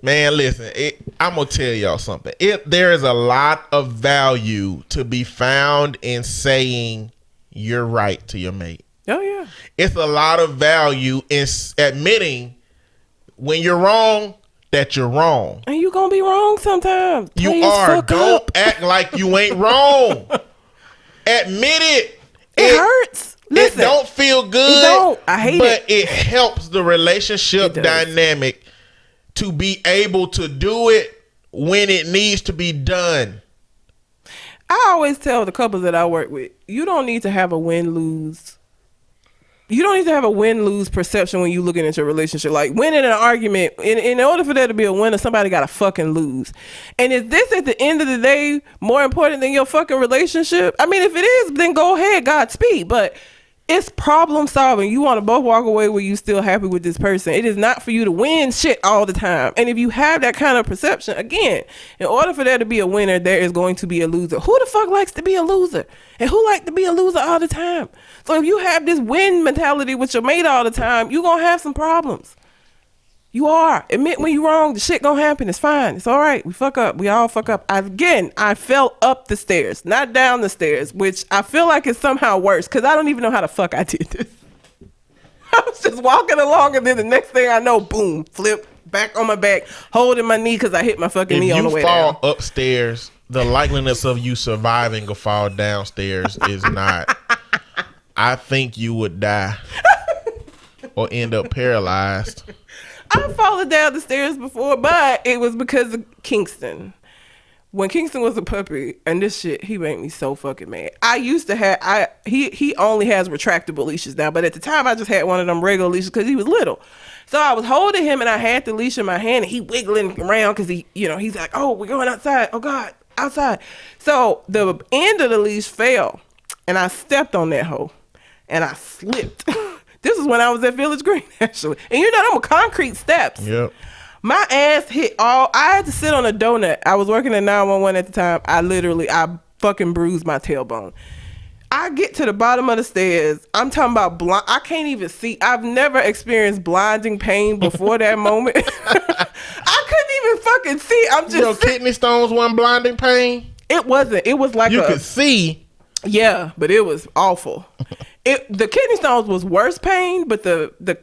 Man, listen, I'm going to tell y'all something. There is a lot of value to be found in saying you're right to your mate. Oh, yeah. It's a lot of value in admitting when you're wrong that you're wrong. And you going to be wrong sometimes. You are. Don't act like you ain't wrong. Admit it. It hurts. Listen, it don't feel good. It don't. I hate it. But it helps the relationship dynamic to be able to do it when it needs to be done. I always tell the couples that I work with, you don't need to have a win-lose. You don't need to have a win-lose perception when you looking at your relationship. Like, winning an argument, in order for there to be a winner, somebody got to fucking lose. And is this, at the end of the day, more important than your fucking relationship? I mean, if it is, then go ahead, Godspeed. But it's problem solving. You want to both walk away where you still happy with this person. It is not for you to win shit all the time. And if you have that kind of perception, again, in order for there to be a winner, there is going to be a loser. Who the fuck likes to be a loser? And who like to be a loser all the time? So if you have this win mentality with your mate all the time, you're going to have some problems. You are. Admit when you're wrong. The shit gonna happen. It's fine. It's all right. We fuck up. We all fuck up. I fell up the stairs, not down the stairs, which I feel like is somehow worse because I don't even know how the fuck I did this. I was just walking along and then the next thing I know, boom, flip, back on my back, holding my knee because I hit my fucking knee on the way down. If you fall upstairs, the likeliness of you surviving a fall downstairs is not. I think you would die or end up paralyzed. I've fallen down the stairs before, but it was because of Kingston. When Kingston was a puppy, and this shit, he made me so fucking mad. I used to have, he only has retractable leashes now, but at the time I just had one of them regular leashes because he was little. So I was holding him and I had the leash in my hand and he wiggling around because he's like, oh, we're going outside. Oh God, outside. So the end of the leash fell and I stepped on that hoe and I slipped. This is when I was at Village Green, actually. And them were concrete steps. Yep. My ass hit I had to sit on a donut. I was working at 911 at the time. I fucking bruised my tailbone. I get to the bottom of the stairs. I'm talking about I can't even see. I've never experienced blinding pain before that moment. I couldn't even fucking see. I'm just kidney stones wasn't blinding pain? It wasn't. It was like you could see. Yeah, but it was awful. The kidney stones was worse pain, but the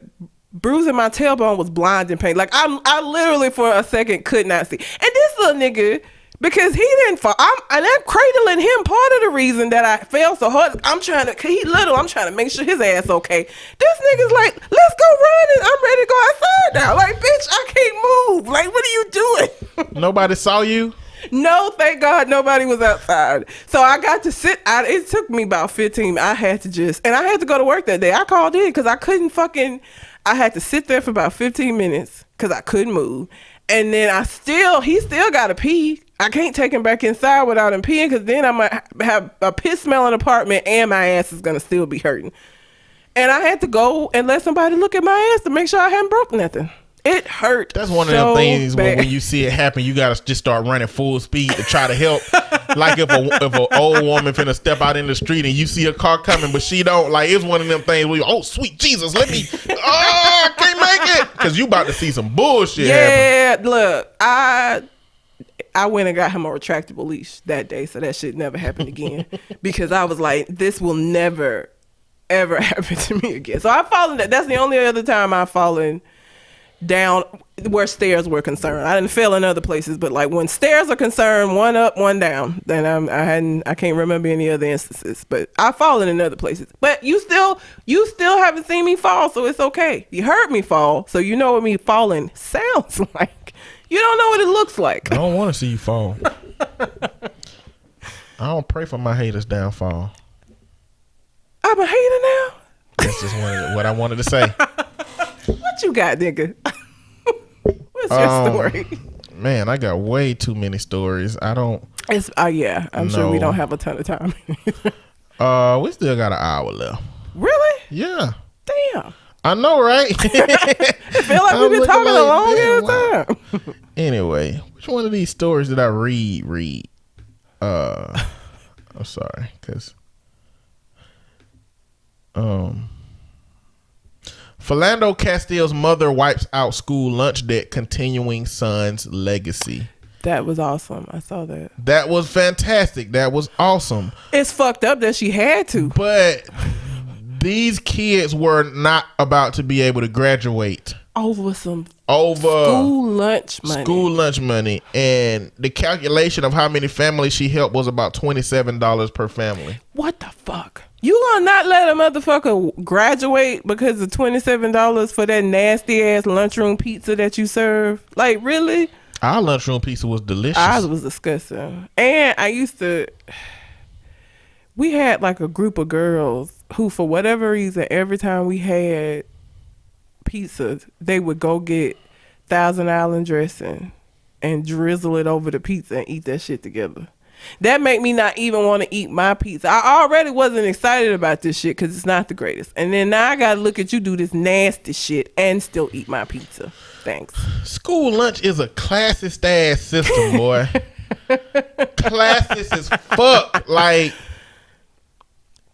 bruising my tailbone was blinding pain. Like I literally for a second could not see. And this little nigga, because he didn't fall, and I'm cradling him. Part of the reason that I fell so hard, I'm trying to make sure his ass okay. This nigga's like, let's go running. I'm ready to go outside now. Like, bitch, I can't move. Like, what are you doing? Nobody saw you? No, thank God nobody was outside. So I got to sit out. It took me about 15. I had to go to work that day. I called in because I couldn't I had to sit there for about 15 minutes because I couldn't move. And then he still got to pee. I can't take him back inside without him peeing because then I might have a piss smelling apartment and my ass is going to still be hurting. And I had to go and let somebody look at my ass to make sure I hadn't broke nothing. It hurt. That's one of them things when you see it happen, you gotta just start running full speed to try to help. Like if an old woman finna step out in the street and you see a car coming, but she don't. Like, it's one of them things where you, oh sweet Jesus, let me. I can't make it because you about to see some bullshit. Yeah, look, I went and got him a retractable leash that day, so that shit never happened again. Because I was like, this will never ever happen to me again. So I've fallen. That's the only other time I've fallen down where stairs were concerned. I didn't fail in other places, but like when stairs are concerned, one up, one down, then I can't remember any other instances, but I've fallen in other places. But you still haven't seen me fall, so it's okay. You heard me fall, so you know what me falling sounds like. You don't know what it looks like. I don't want to see you fall. I don't pray for my haters' downfall. I'm a hater now? That's just what I wanted to say. What you got, nigga? What's your story? Man, I got way too many stories. I don't. It's yeah. I'm sure we don't have a ton of time. We still got an hour left. Really? Yeah. Damn. I know, right? I feel like we've been talking a long time. Anyway, which one of these stories did I read? I'm sorry, because Philando Castile's mother wipes out school lunch debt, continuing son's legacy. That was awesome. I saw that. That was fantastic. That was awesome. It's fucked up that she had to. But these kids were not about to be able to graduate over school lunch money. And the calculation of how many families she helped was about $27 per family. What the fuck? You gonna not let a motherfucker graduate because of $27 for that nasty ass lunchroom pizza that you serve? Like, really? Our lunchroom pizza was delicious. Ours was disgusting. And we had like a group of girls who, for whatever reason, every time we had pizza, they would go get Thousand Island dressing and drizzle it over the pizza and eat that shit together. That made me not even want to eat my pizza. I already wasn't excited about this shit because it's not the greatest. And then now I got to look at you do this nasty shit and still eat my pizza. Thanks. School lunch is a classist ass system, boy. Classist as fuck. Like,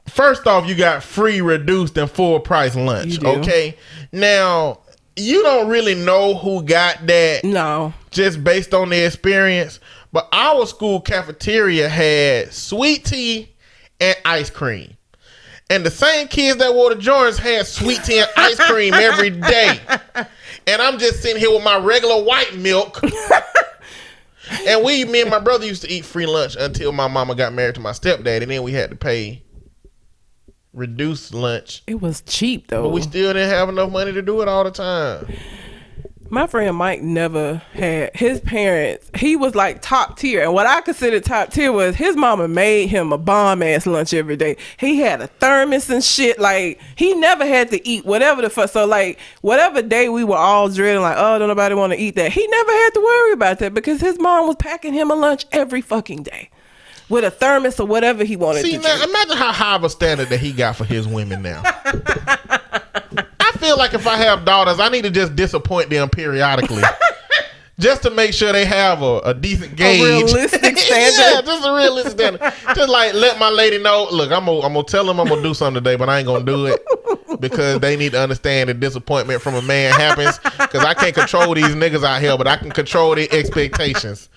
first off, you got free, reduced, and full price lunch. Okay? Now, you don't really know who got that. No. Just based on their experience. But our school cafeteria had sweet tea and ice cream. And the same kids that wore the Jordans had sweet tea and ice cream every day. And I'm just sitting here with my regular white milk. And me and my brother used to eat free lunch until my mama got married to my stepdad. And then we had to pay reduced lunch. It was cheap, though. But we still didn't have enough money to do it all the time. My friend Mike never had his parents. He was like top tier, and what I considered top tier was his mama made him a bomb ass lunch every day. He had a thermos and shit. Like he never had to eat whatever the fuck. So like whatever day we were all dreading, like oh don't nobody want to eat that. He never had to worry about that because his mom was packing him a lunch every fucking day with a thermos or whatever he wanted. See, to now drink. imagine how high of a standard that he got for his women now. I feel like if I have daughters, I need to just disappoint them periodically. Just to make sure they have a decent gauge. A realistic standard. Yeah, just a realistic standard. Just like let my lady know, look, I'm gonna tell them I'm gonna do something today, but I ain't gonna do it. Because they need to understand that disappointment from a man happens. Because I can't control these niggas out here, but I can control their expectations.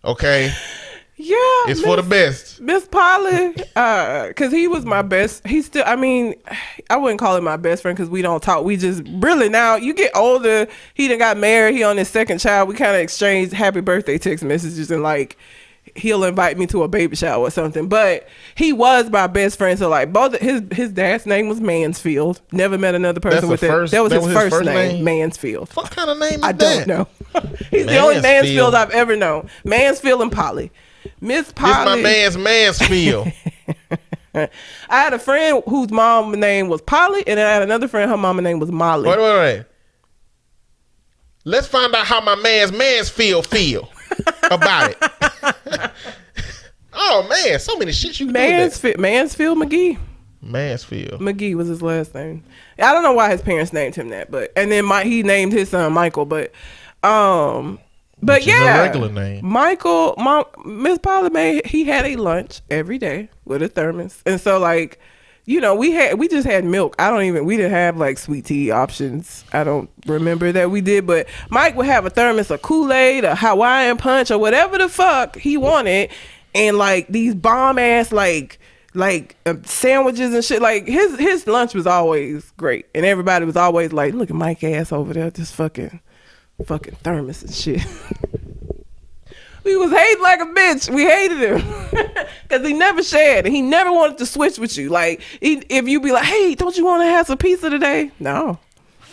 Okay? Yeah, it's for the best. Miss Polly, because he was my best. He still, I mean, I wouldn't call him my best friend because we don't talk. We just really now. You get older. He done got married. He on his second child. We kind of exchanged happy birthday text messages and like he'll invite me to a baby shower or something. But he was my best friend. So like both his dad's name was Mansfield. Never met another person with that. That was his first name, Mansfield. What kind of name is I that? don't know. He's the only Mansfield I've ever known. Mansfield and Polly. Miss Polly. This my man's Mansfield. I had a friend whose mom name was Polly, and then I had another friend, her mama name was Molly. Wait. Let's find out how my man's Mansfield feel about it. Oh man, so many shit you Mansfield McGee. Mansfield McGee was his last name. I don't know why his parents named him that, and then he named his son Michael, but Which yeah, is a regular name. Michael, Miss Polly he had a lunch every day with a thermos, and so like, you know, we just had milk. We didn't have like sweet tea options. I don't remember that we did, but Mike would have a thermos of Kool-Aid, a Hawaiian punch, or whatever the fuck he wanted, and like these bomb ass like sandwiches and shit. Like his lunch was always great, and everybody was always like, look at Mike ass over there, just fucking thermos and shit. We was hating like a bitch. We hated him because he never shared and he never wanted to switch with you. Like if you be like, hey, don't you want to have some pizza today? No.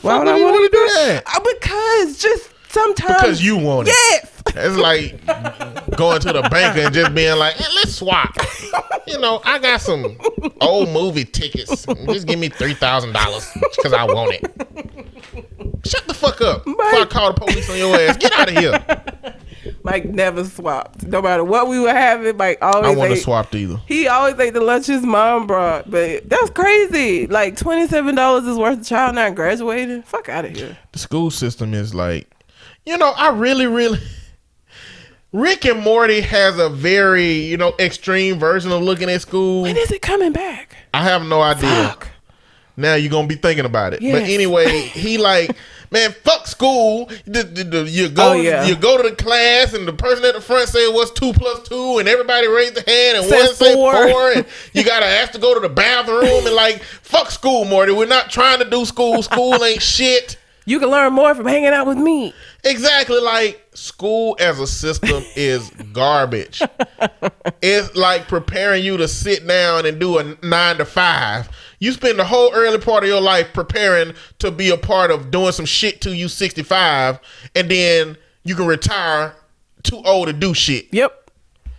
Why would I want to do that? Because just sometimes because you want it. Yes. It's like going to the bank and just being like, hey, let's swap. You know, I got some old movie tickets. Just give me $3,000 because I want it. Shut the fuck up before I call the police on your ass. Get out of here. Mike never swapped. No matter what we were having, Mike always I wouldn't have swapped either. He always ate the lunch his mom brought. But that's crazy. Like $27 is worth a child not graduating. Fuck out of here. The school system is like, you know, I really Rick and Morty has a very, you know, extreme version of looking at school. When is it coming back? I have no idea. Fuck. Now you're going to be thinking about it. Yes. But anyway, he like, man, fuck school. You go to the class and the person at the front say what's 2 + 2 and everybody raise their hand and one say 4 and you got to ask to go to the bathroom and like, fuck school, Morty. We're not trying to do school. School ain't shit. You can learn more from hanging out with me. Exactly. Like school as a system is garbage. It's like preparing you to sit down and do a 9 to 5. You spend the whole early part of your life preparing to be a part of doing some shit till you 65, and then you can retire too old to do shit. Yep.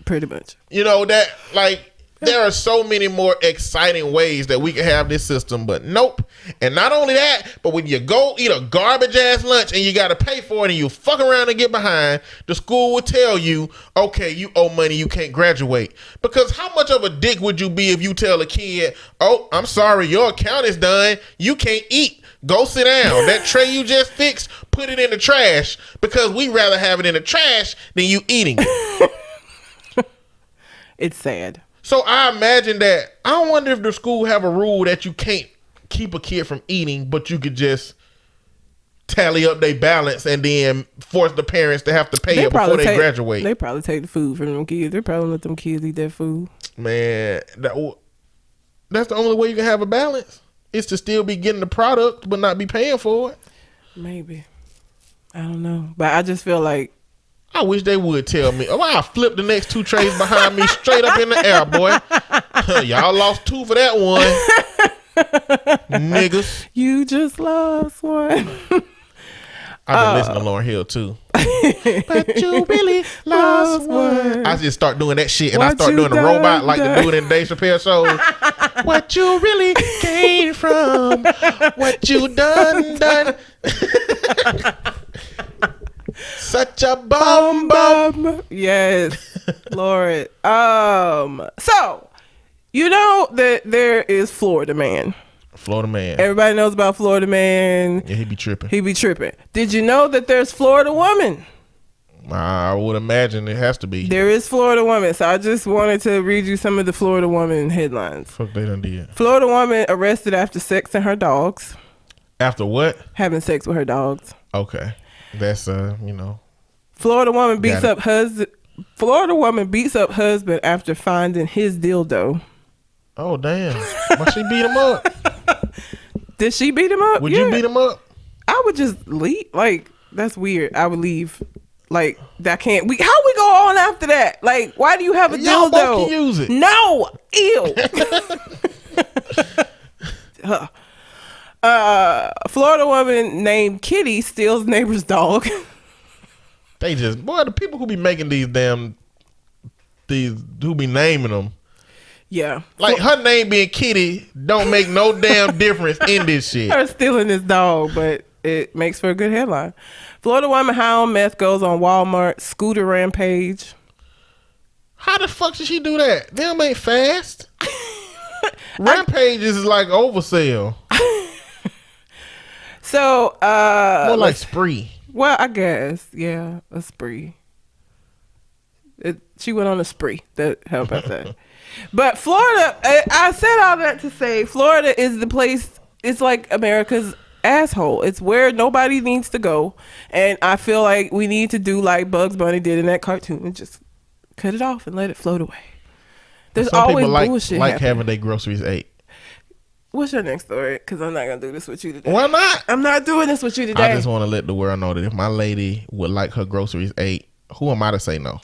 Pretty much. You know, that like there are so many more exciting ways that we can have this system, but nope. And not only that, but when you go eat a garbage ass lunch and you got to pay for it and you fuck around and get behind, the school will tell you, okay, you owe money, you can't graduate. Because how much of a dick would you be if you tell a kid, oh, I'm sorry, your account is done, you can't eat. Go sit down. That tray you just fixed, put it in the trash, because we rather have it in the trash than you eating it. It's sad. So I imagine that, I wonder if the school have a rule that you can't keep a kid from eating, but you could just tally up their balance and then force the parents to have to pay it before they graduate. They probably take the food from them kids. They probably let them kids eat that food. Man, that's the only way you can have a balance, is to still be getting the product but not be paying for it. Maybe. I don't know. But I just feel like, I wish they would tell me. Oh, I'll flip the next 2 trays behind me straight up in the air, boy. Y'all lost 2 for that one. Niggas. You just lost one. I've been listening to Lauryn Hill too. But you really lost one. I just start doing that shit, and I start doing the robot like the dude in Dave Chappelle show. What you really came from, what you done. Such a bum. Yes, Lord. So you know that there is Florida Man. Florida Man. Everybody knows about Florida Man. Yeah, he be tripping. Did you know that there's Florida Woman? I would imagine it has to be. There is Florida Woman. So I just wanted to read you some of the Florida Woman headlines. Fuck, they done did. Florida woman arrested after sexing her dogs. After what? Having sex with her dogs. Okay. That's Florida woman beats up husband after finding his dildo. Oh damn. Why she beat him up? Did she beat him up? Would you beat him up? I would just leave. Like, that's weird. I would leave. Like, that can't. How we go on after that? Like, why do you have a Y'all dildo? both can use it. No, ew. Florida woman named Kitty steals neighbor's dog. They just, boy, the people who be making who be naming them. Yeah. Like, her name being Kitty don't make no damn difference in this shit. Her stealing this dog, but it makes for a good headline. Florida woman high on meth goes on Walmart scooter rampage. How the fuck did she do that? Them ain't fast. Rampage is like oversell. So, more like spree. Well, I guess, yeah, a spree. She went on a spree. How about that? But Florida, I said all that to say Florida is the place. It's like America's asshole. It's where nobody needs to go, and I feel like we need to do like Bugs Bunny did in that cartoon and just cut it off and let it float away. There's Some always people bullshit. Like having their groceries ate. What's your next story? Because I'm not gonna do this with you today. Why not? I'm not doing this with you today. I just want to let the world know that if my lady would like her groceries ate, who am I to say no?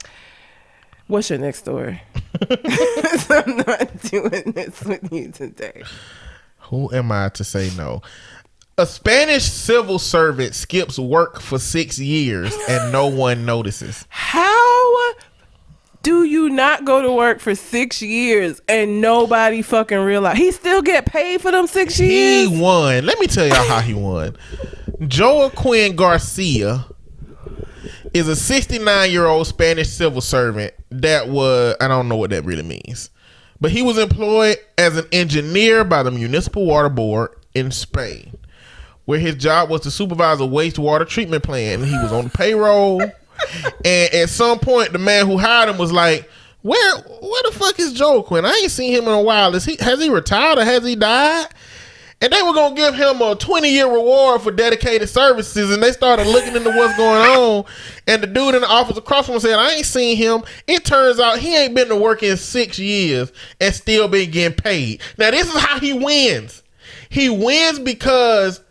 What's your next story? I'm not doing this with you today. Who am I to say no? A Spanish civil servant skips work for 6 years and no one notices. How do you not go to work for 6 years and nobody fucking realize? He still get paid for them 6 years? He won. Let me tell y'all how he won. Joaquin Garcia is a 69-year-old Spanish civil servant that was, I don't know what that really means, but he was employed as an engineer by the Municipal Water Board in Spain, where his job was to supervise a wastewater treatment plant. And he was on the payroll. And at some point, the man who hired him was like, where the fuck is Joaquin? I ain't seen him in a while. Has he retired or has he died? And they were going to give him a 20-year reward for dedicated services. And they started looking into what's going on. And the dude in the office across from him said, I ain't seen him. It turns out he ain't been to work in 6 years and still been getting paid. Now, this is how he wins. He wins because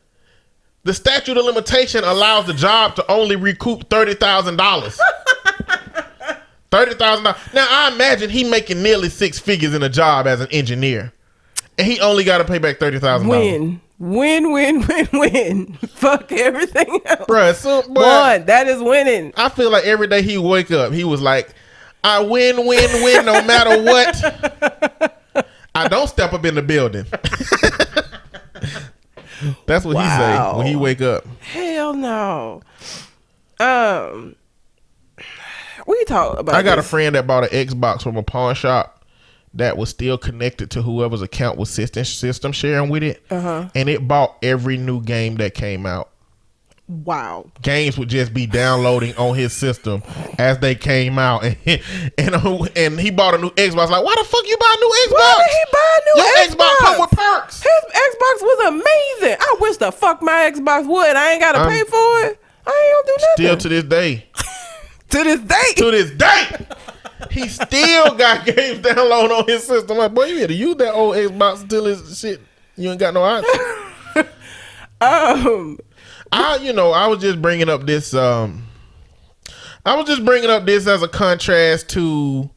the statute of limitation allows the job to only recoup $30,000. $30,000. Now, I imagine he making nearly 6 figures in a job as an engineer. And he only got to pay back $30,000. Win. Fuck everything else. Bruh, One, that is winning. I feel like every day he wake up, he was like, I win no matter what. I don't step up in the building. That's what he say when he wake up. Hell no. We talk about I got a friend that bought an Xbox from a pawn shop that was still connected to whoever's account was system sharing with it. And it bought every new game that came out. Wow. Games would just be downloading on his system as they came out. And he bought a new Xbox. Like, why the fuck you buy a new Xbox? Why did he buy a new Xbox? Your Xbox come with perks. His Xbox was amazing. I wish the fuck my Xbox would. I ain't got to pay for it. I ain't gonna do nothing. Still to this day. To this day. He still got games downloaded on his system. Like, boy, you had to use that old Xbox until his shit. You ain't got no option. I was just bringing up this. I was just bringing up this as a contrast to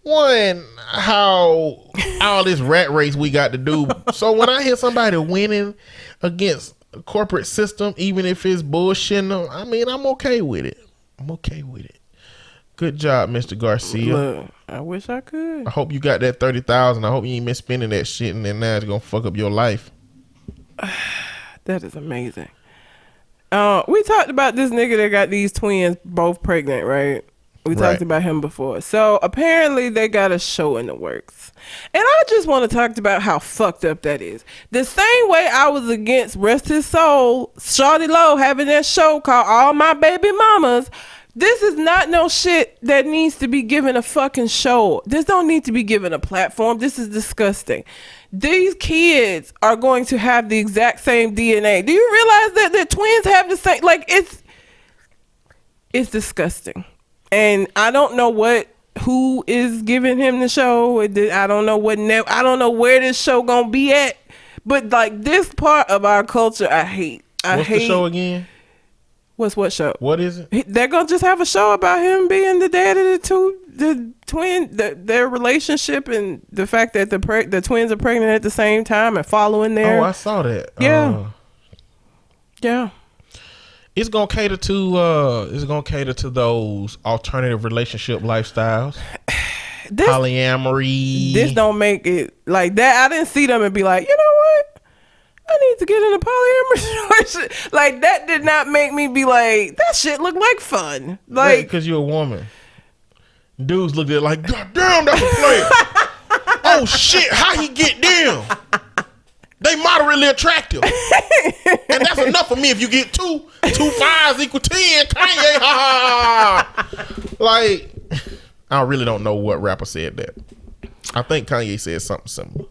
one, how all this rat race we got to do. So when I hear somebody winning against corporate system, even if it's bullshitting, I mean, I'm okay with it. Good job, Mr. Garcia. Look, I wish I could. I hope you got that 30,000. I hope you ain't been spending that shit, and then now it's gonna fuck up your life. That is amazing. We talked about this nigga that got these twins both pregnant, right? We talked about him before. So apparently they got a show in the works. And I just want to talk about how fucked up that is. The same way I was against, rest his soul, Shawty Low having that show called All My Baby Mamas. This is not no shit that needs to be given a fucking show. This don't need to be given a platform. This is disgusting. These kids are going to have the exact same DNA. Do you realize that the twins have the same, like, it's disgusting. And I don't know who is giving him the show. I don't know I don't know where this show gonna be at. But like this part of our culture, I hate. What's the show again? What show? What is it? They're gonna just have a show about him being the dad of the twin, their relationship, and the fact that the twins are pregnant at the same time and following their. Oh, I saw that. Yeah. Yeah. It's gonna cater to those alternative relationship lifestyles. Polyamory. This don't make it like that. I didn't see them and be like, you know what? I need to get in a polyamory. Like that did not make me be like, that shit look like fun. Like because you're a woman. Dudes looked at it like, God damn, that's a player. Oh shit, how he get down? They moderately attractive. And that's enough for me. If you get two 5s equal 10, Kanye, Like, I really don't know what rapper said that. I think Kanye said something similar.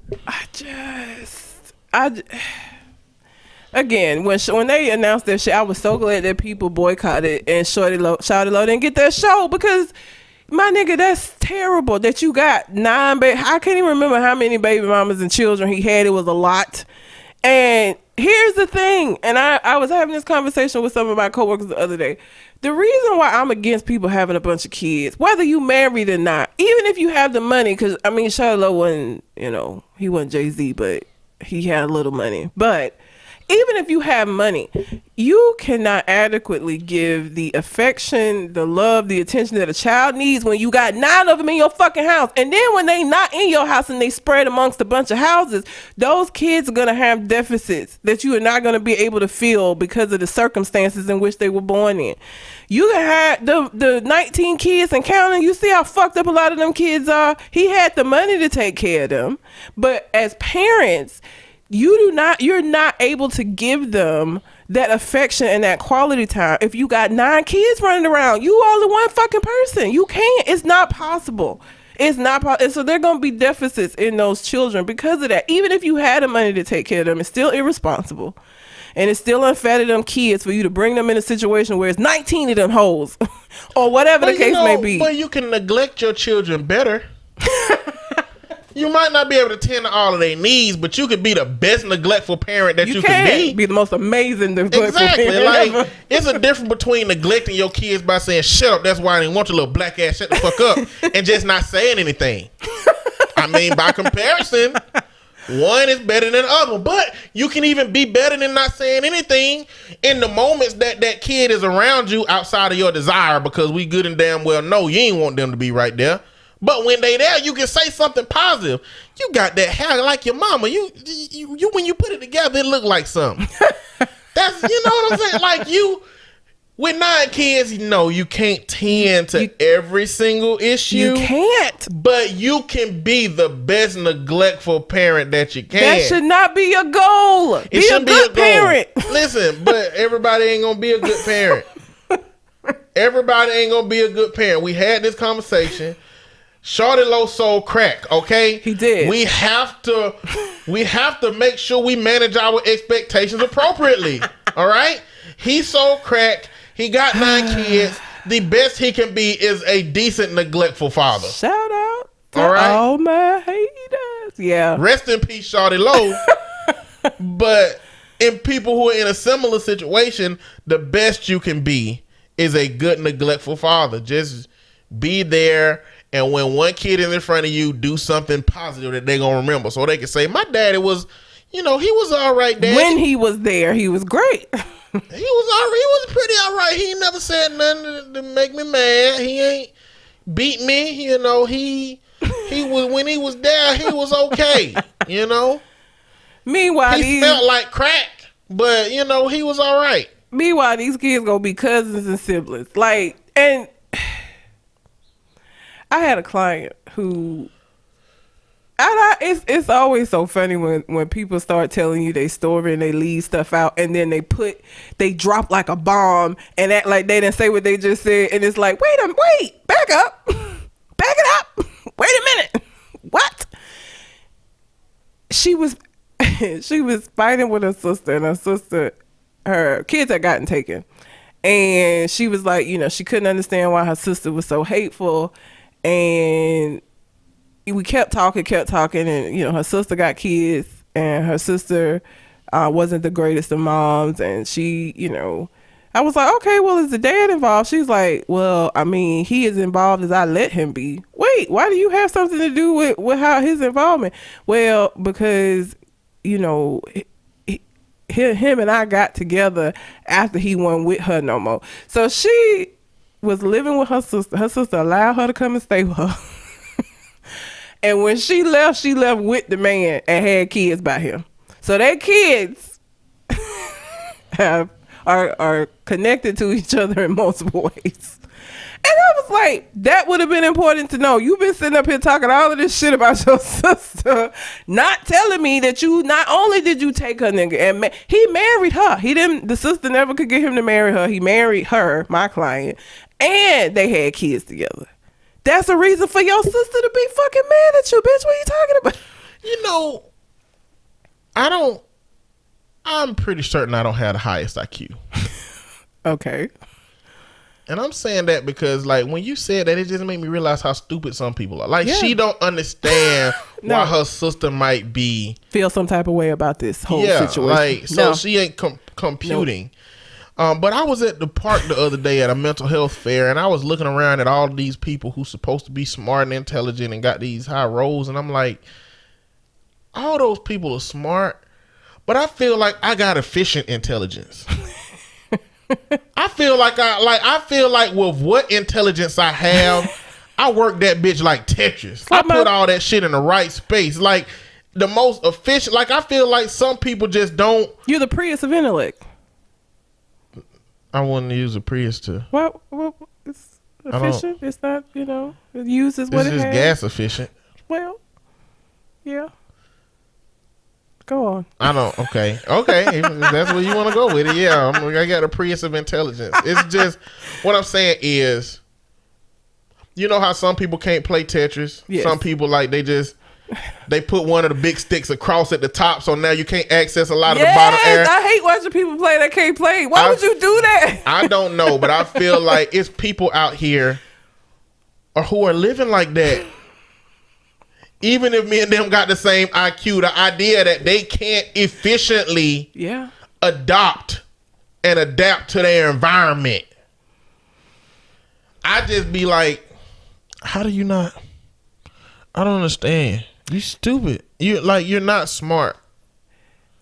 Again, when they announced that shit, I was so glad that people boycotted and Shawty Low didn't get that show, because my nigga, that's terrible that you got 9 baby. I can't even remember how many baby mamas and children he had. It was a lot. And here's the thing, and I was having this conversation with some of my coworkers the other day. The reason why I'm against people having a bunch of kids, whether you married or not, even if you have the money, because I mean, Shawty Low wasn't, he wasn't Jay-Z, but he had a little money. But even if you have money, you cannot adequately give the affection, the love, the attention that a child needs when you got 9 of them in your fucking house. And then when they not in your house and they spread amongst a bunch of houses, those kids are going to have deficits that you are not going to be able to fill because of the circumstances in which they were born in. You can have the 19 kids and counting. You see how fucked up a lot of them kids are. He had the money to take care of them. But as parents, you're not able to give them that affection and that quality time if you got 9 kids running around. You only one fucking person. You can't. It's not possible. It's not possible. So there are going to be deficits in those children because of that. Even if you had the money to take care of them, it's still irresponsible. And it's still unfair to them kids for you to bring them in a situation where it's 19 of them hoes or whatever the case may be. But you can neglect your children better. You might not be able to tend to all of their needs, but you could be the best neglectful parent that you can be the most amazing neglectful parent. Like, ever. It's a difference between neglecting your kids by saying, shut up, that's why I didn't want your little black ass, shut the fuck up, and just not saying anything. I mean, by comparison, one is better than the other, but you can even be better than not saying anything in the moments that that kid is around you outside of your desire, because we good and damn well know you ain't want them to be right there. But when they there, you can say something positive. You got that hair like your mama. You when you put it together, it look like something. That's, you know what I'm saying? Like you, with 9 kids, you can't tend to every single issue. You can't. But you can be the best neglectful parent that you can. That should not be your goal. Be a good parent. Listen, but everybody ain't gonna be a good parent. Everybody ain't gonna be a good parent. We had this conversation. Shawty Low sold crack, okay? He did. We have to make sure we manage our expectations appropriately. All right? He sold crack. He got 9 kids. The best he can be is a decent, neglectful father. Shout out to all my haters. Yeah. Rest in peace, Shawty Low. But in people who are in a similar situation, the best you can be is a good, neglectful father. Just be there. And when one kid is in front of you, do something positive that they're going to remember. So they can say, my daddy was, You know, he was all right there. When he was there, he was great. He was pretty all right. He never said nothing to make me mad. He ain't beat me. You know, he was, when he was there, he was okay. You know. Meanwhile, he felt like crack, but you know, he was all right. Meanwhile, these kids gonna be cousins and siblings. Like, and I had a client who. It's always so funny when people start telling you their story and they leave stuff out and then they drop like a bomb and act like they didn't say what they just said, and it's like, wait, back up, back it up, wait a minute, what? She was fighting with her sister, and her kids had gotten taken, and she was like, you know, she couldn't understand why her sister was so hateful, and we kept talking, and you know, her sister got kids, and her sister wasn't the greatest of moms, and she, you know, I was like, okay, well, is the dad involved? She's like, well, I mean, he is involved as I let him be. Wait, why do you have something to do with how his involvement? Well, because, you know, him and I got together after he wasn't with her no more. So she was living with her sister. Her sister allowed her to come and stay with her. And when she left with the man and had kids by him. So their kids are connected to each other in multiple ways. And I was like, that would have been important to know. You've been sitting up here talking all of this shit about your sister, not telling me that you not only did you take her nigga and he married her. The sister never could get him to marry her. He married her, my client, and they had kids together. That's a reason for your sister to be fucking mad at you, bitch. What are you talking about? You know, I'm pretty certain I don't have the highest IQ. Okay. And I'm saying that because, like, when you said that, it just made me realize how stupid some people are. Like, she don't understand why her sister might feel some type of way about this whole situation. Like, so she ain't computing. But I was at the park the other day at a mental health fair, and I was looking around at all these people who's supposed to be smart and intelligent and got these high roles, and I'm like, all those people are smart, but I feel like I got efficient intelligence. I feel like with what intelligence I have, I work that bitch like Tetris. I put all that shit in the right space. Like, the most efficient, like, I feel like some people just don't. You're the Prius of intellect. I wouldn't use a Prius to. Well, it's efficient. It's not, you know, it uses what it has. It's just gas efficient. Well, yeah. Go on. I don't. Okay. If that's where you want to go with it. Yeah, I got a Prius of intelligence. It's just what I'm saying is, you know how some people can't play Tetris. Yes. Some people like they put one of the big sticks across at the top, so now you can't access a lot of the bottom area. I hate watching people play that can't play. Why would you do that? I don't know, but I feel like it's people out here who are living like that. Even if me and them got the same IQ, the idea that they can't efficiently adopt and adapt to their environment. I just be like, how do you not? I don't understand. You stupid. You're not smart.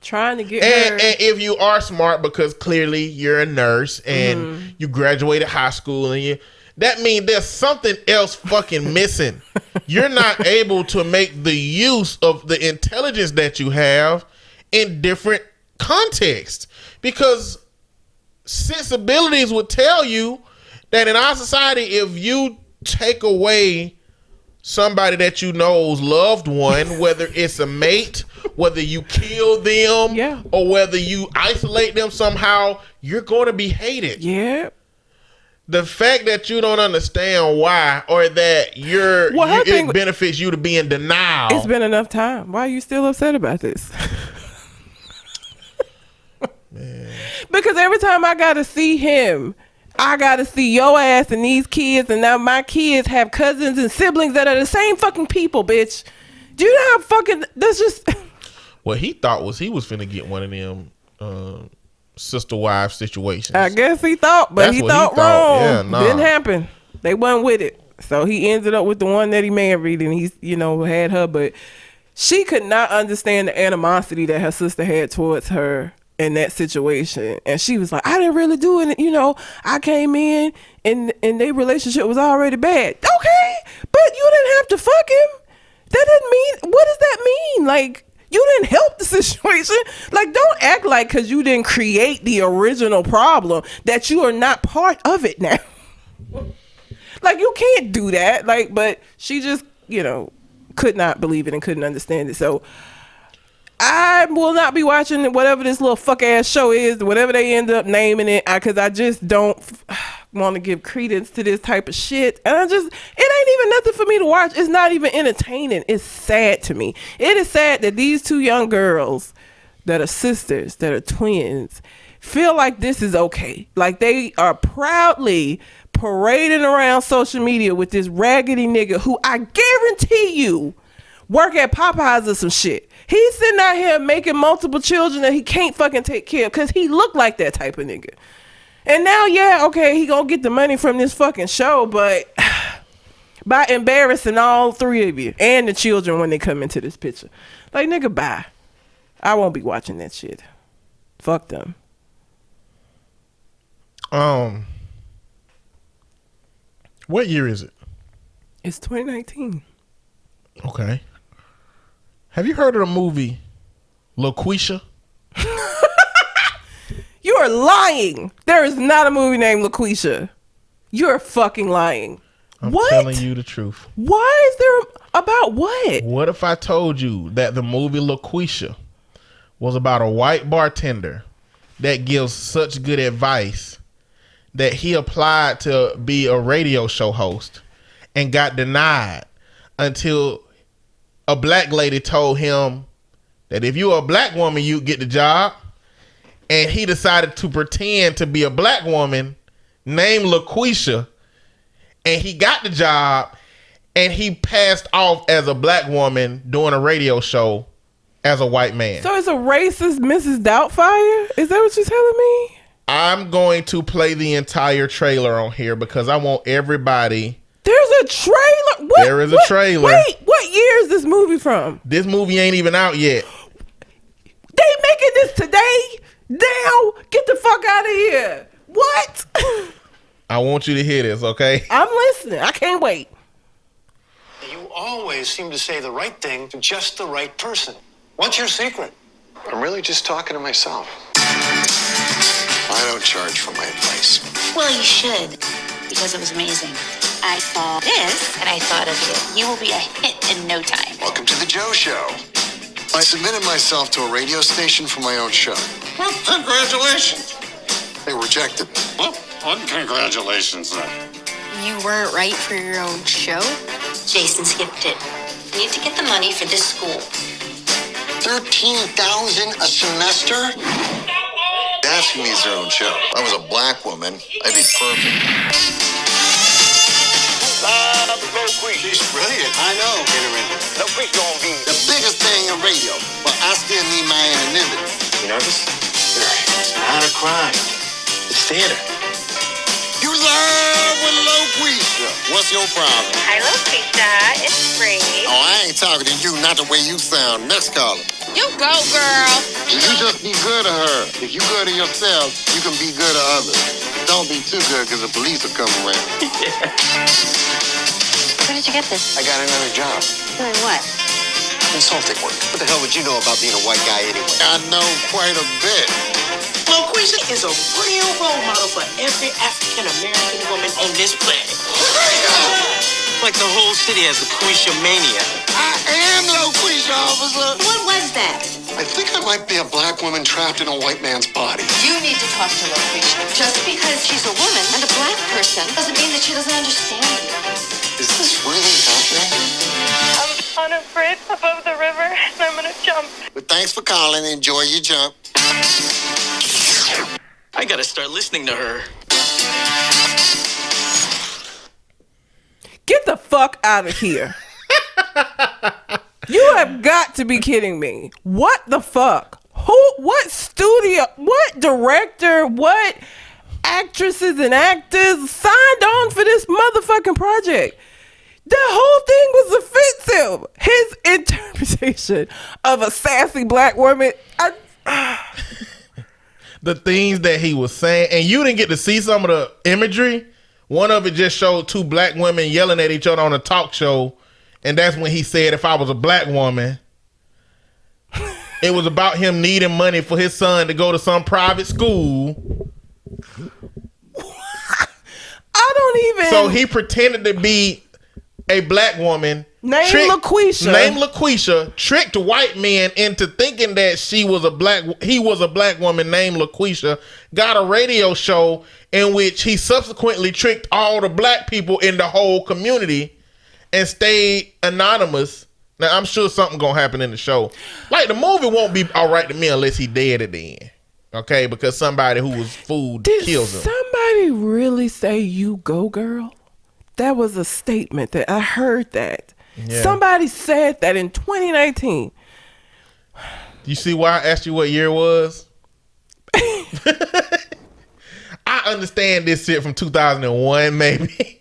Trying to get and if you are smart, because clearly you're a nurse and you graduated high school, and that means there's something else fucking missing. You're not able to make the use of the intelligence that you have in different contexts, because sensibilities would tell you that in our society, if you take away somebody that you know's loved one, whether it's a mate, whether you kill them, or whether you isolate them somehow, you're going to be hated. Yeah. The fact that you don't understand why, or that it benefits you to be in denial. It's been enough time. Why are you still upset about this? Man. Because every time I got to see him, I gotta see your ass and these kids, and now my kids have cousins and siblings that are the same fucking people, bitch. Do you know how fucking that's just? What he thought was he was finna get one of them sister wife situations. I guess he thought, but he thought wrong. Yeah, nah. Didn't happen. They wasn't with it, so he ended up with the one that he married, and he's had her. But she could not understand the animosity that her sister had towards her in that situation. And she was like, I didn't really do it. You know, I came in and their relationship was already bad. Okay, but you didn't have to fuck him. That doesn't mean, what does that mean? Like, you didn't help the situation. Like, don't act like because you didn't create the original problem that you are not part of it now. Like, you can't do that. Like, but she just, you know, could not believe it and couldn't understand it. So I will not be watching whatever this little fuck ass show is, whatever they end up naming it, because I just don't want to give credence to this type of shit. And it ain't even nothing for me to watch. It's not even entertaining. It's sad to me. It is sad that these two young girls that are sisters, that are twins, feel like this is okay. Like they are proudly parading around social media with this raggedy nigga who I guarantee you work at Popeyes or some shit. He's sitting out here making multiple children that he can't fucking take care of because he looked like that type of nigga. And now, yeah, okay, he gonna get the money from this fucking show, but by embarrassing all three of you and the children when they come into this picture. Like, nigga, bye. I won't be watching that shit. Fuck them. What year is it? It's 2019. Okay. Have you heard of the movie LoQueesha? You are lying. There is not a movie named LaQuisha. You're fucking lying. I'm what? telling you the truth. Why is there about what? What if I told you that the movie LaQueesha was about a white bartender that gives such good advice that he applied to be a radio show host and got denied until a black lady told him that if you're a black woman, you get the job. And he decided to pretend to be a black woman named LaQueesha. And he got the job. And he passed off as a black woman doing a radio show as a white man. So it's a racist Mrs. Doubtfire? Is that what you're telling me? I'm going to play the entire trailer on here because I want everybody. There's a trailer? What? There is a trailer. Wait, what year is this movie from? This movie ain't even out yet. They making this today? Now? Get the fuck out of here. What? I want you to hear this, okay? I'm listening. I can't wait. You always seem to say the right thing to just the right person. What's your secret? I'm really just talking to myself. I don't charge for my advice. Well, you should, because it was amazing. I saw this, and I thought of you. You will be a hit in no time. Welcome to the Joe Show. I submitted myself to a radio station for my own show. Well, congratulations. They rejected me. Well, congratulations then. You weren't right for your own show? Jason skipped it. You need to get the money for this school. $13,000 a semester? Asking me is their own show. If I was a black woman, I'd be perfect. She's brilliant. I know. LoQueesha gonna be the biggest thing in radio, but I still need my anonymity. You nervous? It's not a crime. It's theater. You love with LoQueesha. What's your problem? Hi, LoQueesha. It's free. Oh, I ain't talking to you, not the way you sound. Next caller. You go, girl. You just be good to her. If you good to yourself, you can be good to others. Don't be too good, because the police will come around. Where did you get this? I got another job. Doing what? Consulting work. What the hell would you know about being a white guy anyway? I know quite a bit. LoQueesha is a real role model for every African-American woman on this planet. Like the whole city has LoQueesha mania. I am LoQueesha, officer. What was that? I think I might be a black woman trapped in a white man's body. You need to talk to LoQueesha. Just because she's a woman and a black person doesn't mean that she doesn't understand you. Is this really happening? I'm on a bridge above the river, and I'm gonna jump. But thanks for calling. Enjoy your jump. I gotta start listening to her. Get the fuck out of here. You have got to be kidding me. What the fuck? What studio, what director, what actresses and actors signed on for this motherfucking project? The whole thing was offensive. His conversation of a sassy black woman. The things that he was saying, and you didn't get to see some of the imagery. One of it just showed two black women yelling at each other on a talk show, and that's when he said, if I was a black woman. It was about him needing money for his son to go to some private school. I don't even. So he pretended to be a black woman named LaQueesha, tricked white men into thinking that he was a black woman named LaQueesha, got a radio show in which he subsequently tricked all the black people in the whole community and stayed anonymous. Now, I'm sure something gonna happen in the show. Like, the movie won't be all right to me unless he dead at the end. Okay? Because somebody who was fooled kills him. Did somebody really say, you go, girl? That was a statement that I heard that. Yeah. Somebody said that in 2019. You see why I asked you what year it was? I understand this shit from 2001, maybe.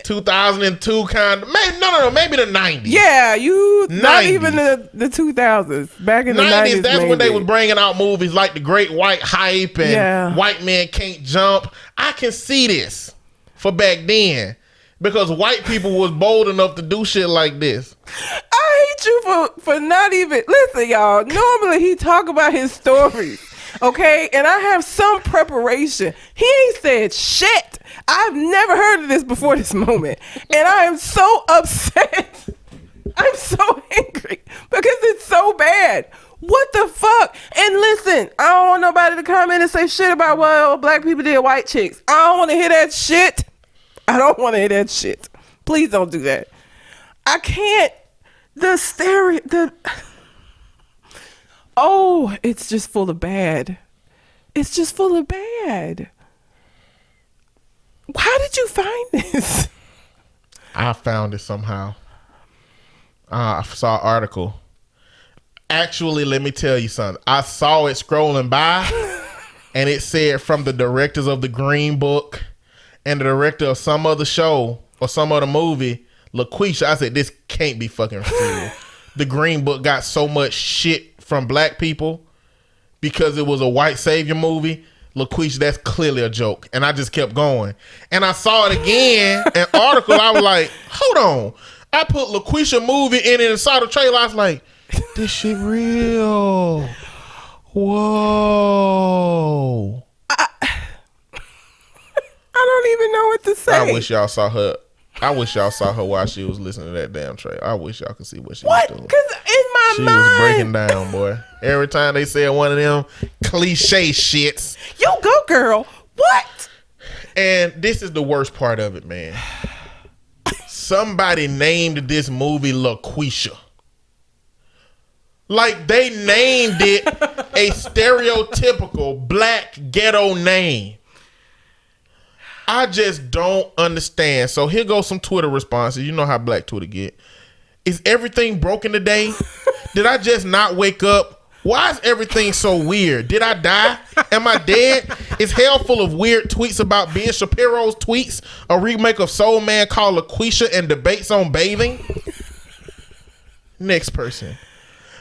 2002 kind of, maybe maybe the 90s. Yeah, 90s. Not even the 2000s. Back in the 90s, that's when they was bringing out movies like The Great White Hype and White Man Can't Jump. I can see this for back then because white people was bold enough to do shit like this. I hate you for not even listen, y'all. Normally he talk about his stories, okay, and I have some preparation. He ain't said shit. I've never heard of this before this moment. And I am so upset. I'm so angry because it's so bad. What the fuck? And listen, I don't want nobody to come in and say shit about, well, black people did white chicks. I don't want to hear that shit. I don't want to hear that shit. Please don't do that. I can't. Oh, it's just full of bad. It's just full of bad. How did you find this? I found it somehow. I saw an article. Actually, let me tell you something. I saw it scrolling by, and it said from the directors of The Green Book and the director of some other show or some other movie, LaQueesha. I said, this can't be fucking real. The Green Book got so much shit from black people because it was a white savior movie. LaQueesha, that's clearly a joke. And I just kept going. And I saw it again, an article. I was like, hold on. I put LaQueesha movie in it and saw the trailer. I was like, this shit real. Whoa. I don't even know what to say. I wish y'all saw her while she was listening to that damn trailer. I wish y'all could see what she was doing. Because in my mind, she was breaking down, boy. Every time they said one of them cliche shits. You go, girl. What? And this is the worst part of it, man. Somebody named this movie LaQueesha. Like, they named it a stereotypical black ghetto name. I just don't understand. So here goes some Twitter responses. You know how black Twitter get. Is everything broken today? Did I just not wake up? Why is everything so weird? Did I die? Am I dead? Is hell full of weird tweets about Ben Shapiro's tweets? A remake of Soul Man called LaQueesha and debates on bathing? Next person.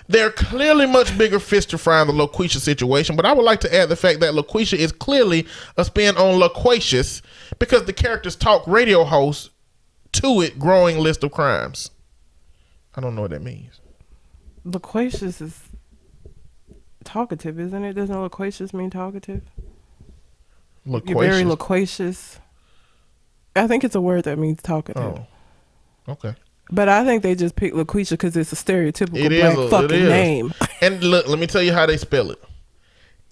There are clearly much bigger fish to fry in the LaQueesha situation, but I would like to add the fact that LaQueesha is clearly a spin on LaQueisha because the characters talk radio hosts to it growing list of crimes. I don't know what that means. LaQueisha is talkative, isn't it? Doesn't LaQueisha mean talkative? LaQueisha. You're very loquacious. I think it's a word that means talkative. Oh, okay. But I think they just picked LaQueesha because it's a stereotypical black fucking name. And look, let me tell you how they spell it.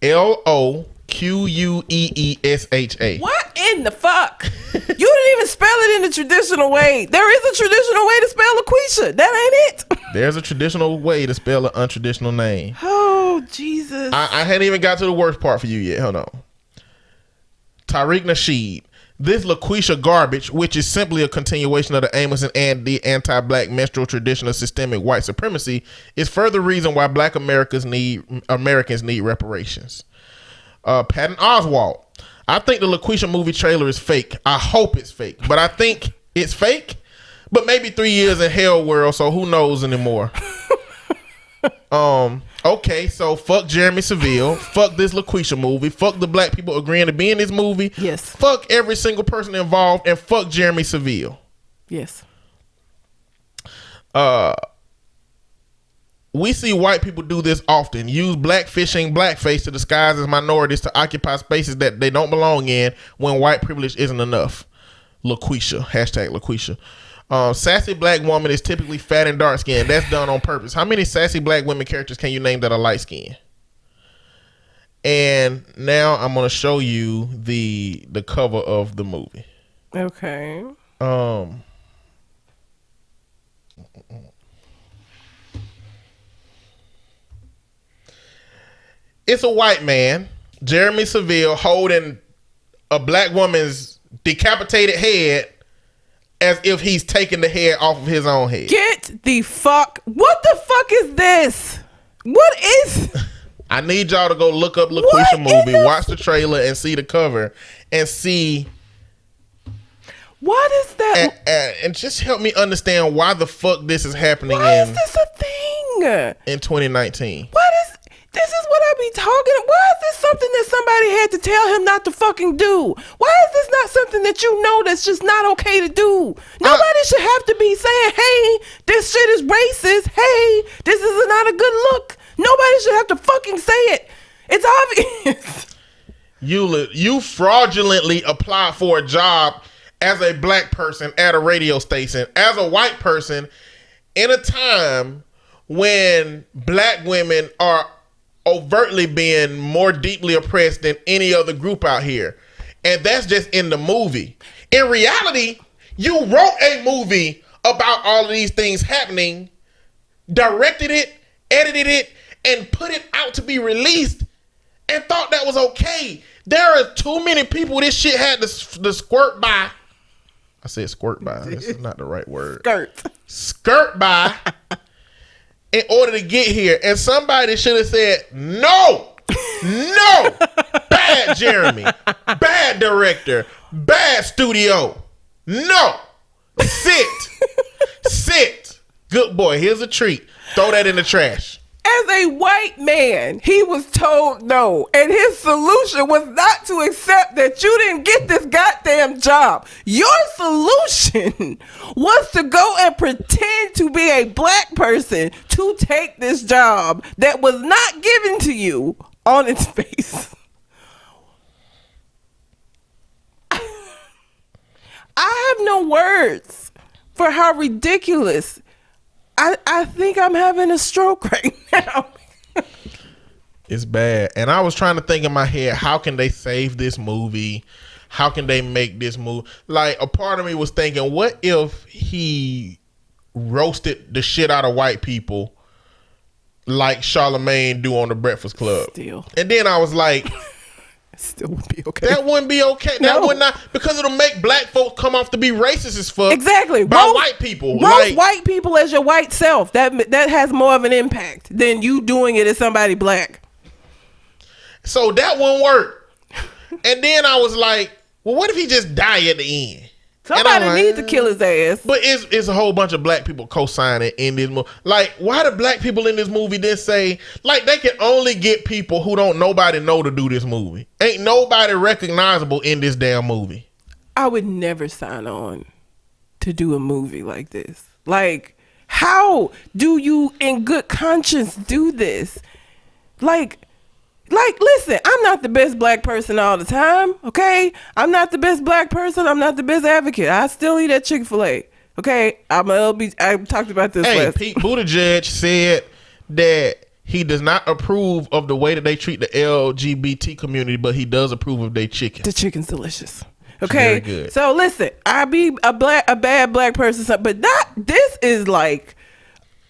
LoQueesha. What in the fuck? You didn't even spell it in the traditional way. There is a traditional way to spell LaQueesha. That ain't it. There's a traditional way to spell an untraditional name. Oh, Jesus. I hadn't even got to the worst part for you yet. Hold on. Tariq Nasheed. This LaQueesha garbage, which is simply a continuation of the Amos and Andy anti-black menstrual tradition of systemic white supremacy, is further reason why black Americans need reparations. Patton Oswalt. I think the LaQueesha movie trailer is fake. I hope it's fake, but I think it's fake But maybe 3 years in hell world, so who knows anymore. Okay, so fuck Jeremy Seville, fuck this LaQueesha movie, fuck the black people agreeing to be in this movie. Yes. Fuck every single person involved, and fuck Jeremy Seville. Yes. We see white people do this often. Use blackfishing blackface to disguise as minorities to occupy spaces that they don't belong in when white privilege isn't enough. LaQueesha. Hashtag LaQueesha. Sassy black woman is typically fat and dark skinned. That's done on purpose. How many sassy black women characters can you name that are light skinned? And now I'm going to show you the cover of the movie. Okay. It's a white man, Jeremy Seville, holding a black woman's decapitated head as if he's taking the head off of his own head. Get the fuck. What the fuck is this? What is? I need y'all to go look up LaQueesha movie, watch the trailer, and see the cover, and see. What is that? And just help me understand why the fuck this is happening. Why is this a thing? In 2019. This is what I be talking. Why is this something that somebody had to tell him not to fucking do? Why is this not something that you know that's just not okay to do? Nobody should have to be saying, hey, this shit is racist. Hey, this is not a good look. Nobody should have to fucking say it. It's obvious. You fraudulently applied for a job as a black person at a radio station, as a white person, in a time when black women are overtly being more deeply oppressed than any other group out here. And that's just in the movie. In reality, you wrote a movie about all of these things happening, directed it, edited it, and put it out to be released, and thought that was okay. There are too many people this shit had to squirt by. I said squirt by. This is not the right word. Skirt by. In order to get here, and somebody should have said, no, bad Jeremy, bad director, bad studio, no, sit, good boy, here's a treat, throw that in the trash. As a white man, he was told no, and his solution was not to accept that you didn't get this goddamn job. Your solution was to go and pretend to be a black person to take this job that was not given to you on its face. I have no words for how ridiculous. I think I'm having a stroke right now. It's bad. And I was trying to think in my head, how can they save this movie? How can they make this movie? Like, a part of me was thinking, what if he roasted the shit out of white people like Charlamagne do on The Breakfast Club? Still. And then I was like, still wouldn't be okay. That wouldn't be okay. No. That would not, because it'll make black folks come off to be racist as fuck. Exactly. By white people. Roast white people as your white self. That has more of an impact than you doing it as somebody black. So that won't work. And then I was like, well, what if he just die at the end? Somebody needs to kill his ass. But it's a whole bunch of black people co-signing in this movie. Like, why do black people in this movie then say, like, they can only get people who don't nobody know to do this movie? Ain't nobody recognizable in this damn movie. I would never sign on to do a movie like this. Like, how do you in good conscience do this? Like, listen, I'm not the best black person all the time, okay? I'm not the best black person. I'm not the best advocate. I still eat at Chick-fil-A, okay? I talked about this last. Pete Buttigieg said that he does not approve of the way that they treat the LGBT community, but he does approve of their chicken. The chicken's delicious. Okay? Very good. So listen, I be a bad black person, but this is like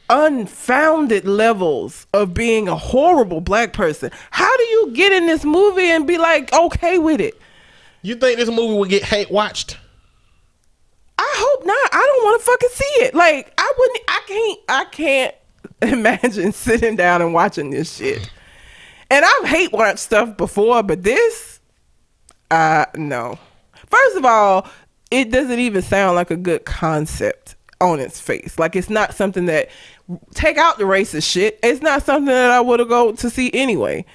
unfounded levels of being a horrible black person. How do you get in this movie and be like okay with it? You think this movie will get hate watched? I hope not. I don't want to fucking see it. Like, I can't imagine sitting down and watching this shit. And I've hate watched stuff before, but this, no. First of all, it doesn't even sound like a good concept on its face. Like, it's not something that, take out the racist shit, it's not something that I would have go to see anyway.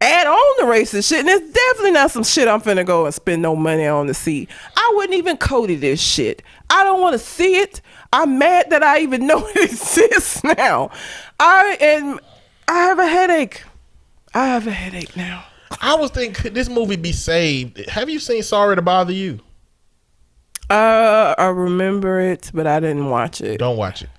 Add on the racist shit, and it's definitely not some shit I'm finna go and spend no money on to see. I wouldn't even Cody this shit. I don't want to see it. I'm mad that I even know it exists now. I have a headache. I have a headache now. I was thinking, could this movie be saved? Have you seen Sorry to Bother You? I remember it, but I didn't watch it. Don't watch it.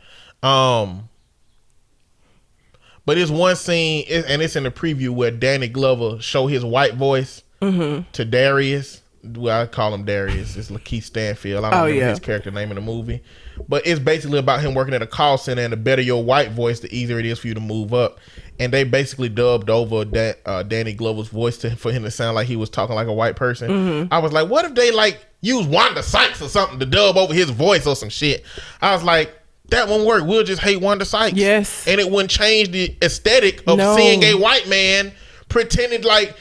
But it's one scene, and it's in the preview, where Danny Glover show his white voice to Darius. Well, I call him Darius. It's LaKeith Stanfield. I don't remember his character name in the movie. But it's basically about him working at a call center, and the better your white voice, the easier it is for you to move up. And they basically dubbed over Danny Glover's voice for him to sound like he was talking like a white person. I was like, what if they use Wanda Sykes or something to dub over his voice or some shit? I was like, that won't work. We'll just hate Wanda Sykes. Yes. And it wouldn't change the aesthetic of seeing a white man pretending like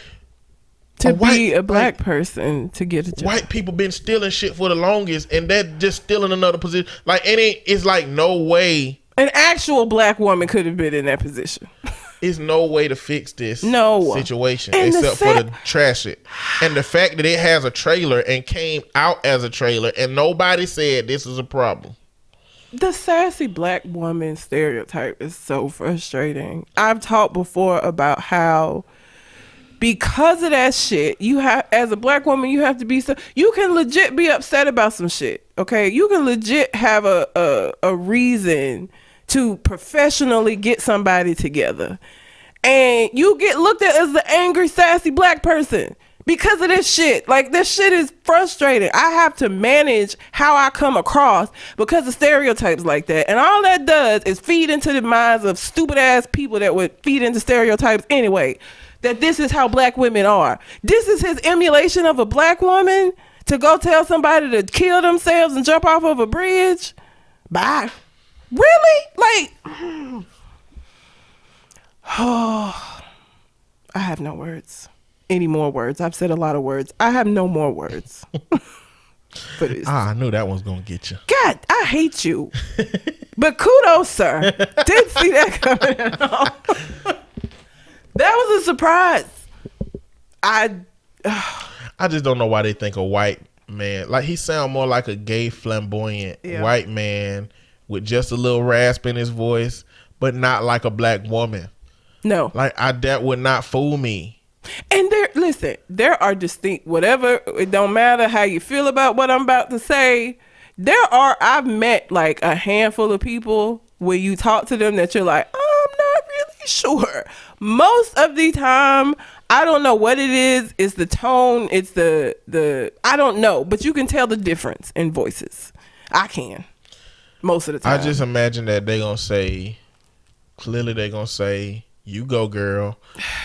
to be a black person to get a job. White people been stealing shit for the longest, and that just still in another position. Like, it's like no way an actual black woman could have been in that position. It's no way to fix this situation except for the trash it. And the fact that it has a trailer and came out as a trailer and nobody said this is a problem. The sassy black woman stereotype is so frustrating. I've talked before about how because of that shit, you have, as a black woman, you have to be so, you can legit be upset about some shit. Okay. You can legit have a reason to professionally get somebody together, and you get looked at as the angry, sassy black person because of this shit. Like, this shit is frustrating. I have to manage how I come across because of stereotypes like that, and all that does is feed into the minds of stupid ass people that would feed into stereotypes anyway, that this is how black women are. This is his emulation of a black woman to go tell somebody to kill themselves and jump off of a bridge. Bye. Really? Like, oh, I have no words. Any more words? I've said a lot of words. I have no more words. I knew that was going to get you. God, I hate you. But kudos, sir. Didn't see that coming at all. That was a surprise. I just don't know why they think a white man, like, he sound more like a gay, flamboyant white man with just a little rasp in his voice, but not like a black woman. No. Like, that would not fool me. And there are distinct, whatever, it don't matter how you feel about what I'm about to say. I've met like a handful of people where you talk to them that you're like, I'm not really sure. Most of the time, I don't know what it is. It's the tone. It's the I don't know, but you can tell the difference in voices. I can. Most of the time. I just imagine that they're going to say, clearly they're going to say, you go, girl.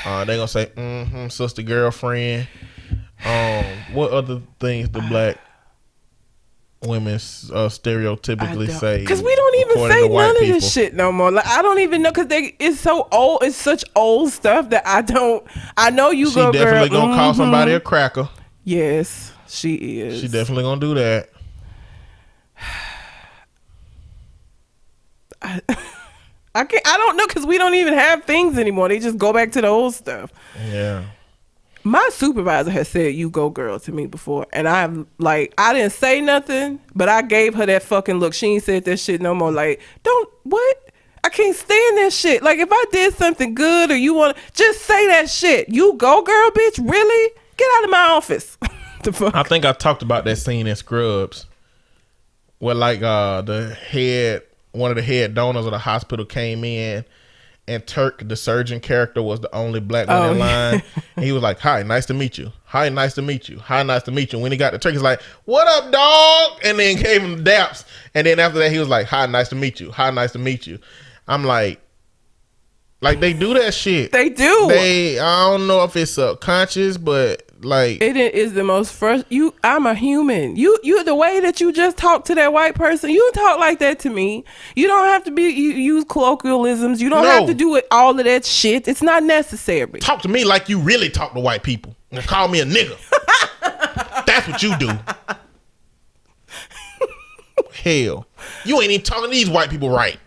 They're going to say, sister, girlfriend. What other things do black women stereotypically say? Because we don't even say none of this shit no more. Like, I don't even know, because it's so old. It's such old stuff that I know you go, girl. She definitely going to call somebody a cracker. Yes, she is. She definitely going to do that. I don't know, because we don't even have things anymore. They just go back to the old stuff. Yeah. My supervisor has said "you go, girl" to me before, and I didn't say nothing, but I gave her that fucking look. She ain't said that shit no more. Like, what? I can't stand that shit. Like, if I did something good or you want to, just say that shit. You go, girl, bitch. Really? Get out of my office. The fuck? I think I talked about that scene in Scrubs where, like, one of the head donors of the hospital came in, and Turk, the surgeon character, was the only black one in line. And he was like, hi, nice to meet you. Hi, nice to meet you. Hi, nice to meet you. When he got to Turk, he's like, what up, dog? And then gave him the daps. And then after that, he was like, hi, nice to meet you. Hi, nice to meet you. I'm like they do that shit. They do. I don't know if it's subconscious, but like, it is the most I'm a human. You the way that you just talk to that white person, you talk like that to me. You don't have to use colloquialisms. You don't have to do all of that shit. It's not necessary. Talk to me like you really talk to white people and call me a nigga. That's what you do. Hell, you ain't even talking to these white people right.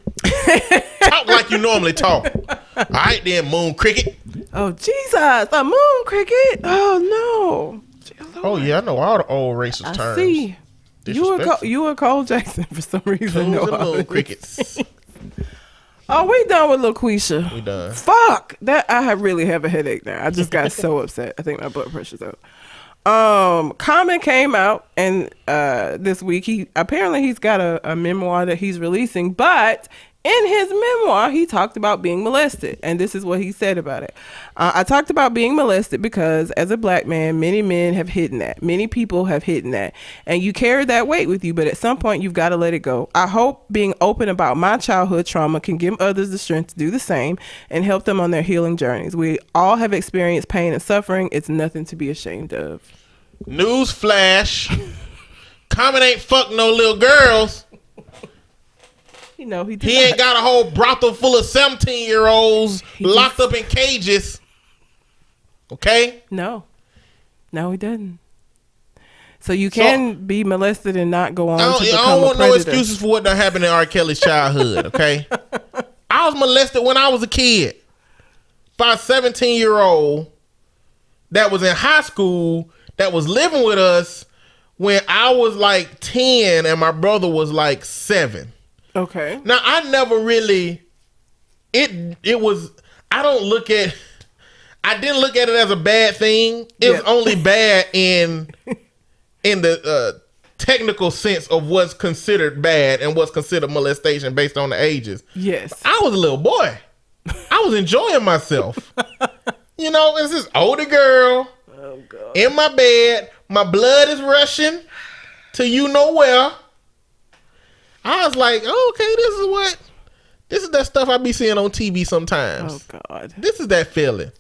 Talk like you normally talk. All right, then, moon cricket. Oh, Jesus, a moon cricket. Oh, no. Oh, yeah, I know all the old racist terms. I see. You were Cole Jackson for some reason. Coons and moon crickets. Oh, we done with LoQueesha. We done. Fuck. I really have a headache now. I just got so upset. I think my blood pressure's up. Colin came out and this week he's got a memoir that he's releasing, but in his memoir he talked about being molested, and this is what he said about it. I talked about being molested because as a black man, many men have hidden that. Many people have hidden that, and you carry that weight with you, but at some point you've got to let it go. I hope being open about my childhood trauma can give others the strength to do the same and help them on their healing journeys. We all have experienced pain and suffering. It's nothing to be ashamed of. News flash. Colin ain't fuck no little girls. You know, he ain't got a whole brothel full of 17-year-olds locked up in cages. Okay? No, he doesn't. So you can be molested and not go on to become I don't want a predator. no excuses for what done happened in R. Kelly's childhood, okay? I was molested when I was a kid by a 17-year-old that was in high school that was living with us when I was like 10 and my brother was like 7. Okay. Now, I never really, I didn't look at it as a bad thing. It was only bad in the technical sense of what's considered bad and what's considered molestation based on the ages. Yes. I was a little boy. I was enjoying myself. You know, it's this older girl in my bed. My blood is rushing to you know where. I was like, oh, okay, this is that stuff I be seeing on TV sometimes. Oh, God. This is that feeling.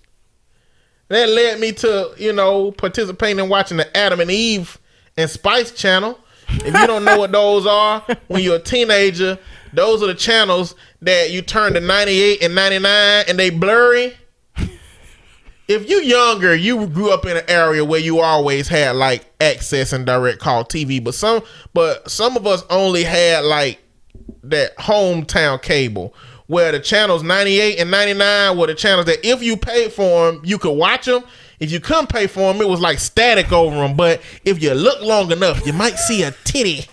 That led me to, participating in watching the Adam and Eve and Spice channel. If you don't know what those are, when you're a teenager, those are the channels that you turn to 98 and 99 and they blurry. If you younger, you grew up in an area where you always had like access and direct call TV, but some of us only had like that hometown cable where the channels 98 and 99 were the channels that if you paid for them, you could watch them. If you couldn't pay for them, it was like static over them. But if you look long enough, you might see a titty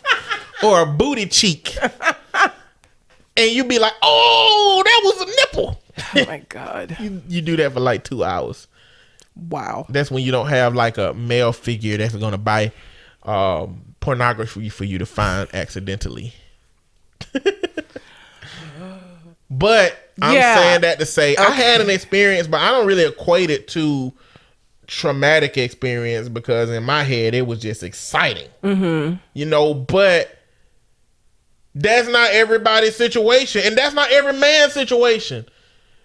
or a booty cheek. And you'd be like, oh, that was a nipple. Oh, my God. You do that for like 2 hours. Wow. That's when you don't have like a male figure that's going to buy pornography for you to find accidentally. But I'm saying that to say I had an experience, but I don't really equate it to traumatic experience because in my head it was just exciting. Mm-hmm. But that's not everybody's situation, and that's not every man's situation.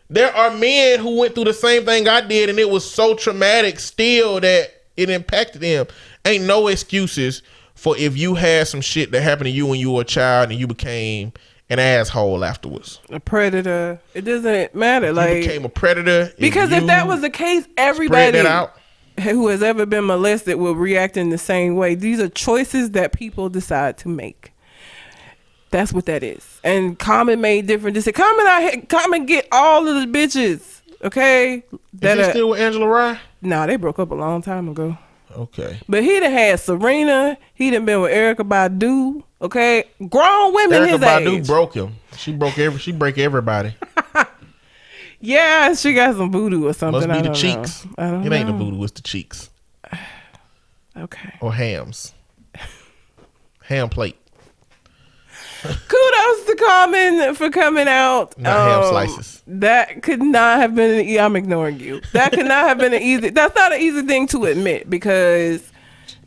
There are men who went through the same thing I did, and it was so traumatic still that it impacted them. Ain't no excuses for if you had some shit that happened to you when you were a child and you became an asshole afterwards. A predator. It doesn't matter. You became a predator. Because if that was the case, everybody who has ever been molested will react in the same way. These are choices that people decide to make. That's what that is. And Colin made different decisions. Colin get all of the bitches. Okay? Is he still with Angela Rye? Nah, they broke up a long time ago. Okay. But he done had Serena. He done been with Erykah Badu. Okay? Grown women his age. Erykah Badu broke him. She break everybody. Yeah, she got some voodoo or something. Must be the cheeks. I don't know. It ain't the voodoo, it's the cheeks. Okay. Or hams. Ham plate. Kudos to Colin for coming out. Not ham slices. That could not have been. I'm ignoring you. That could not have been that's not an easy thing to admit because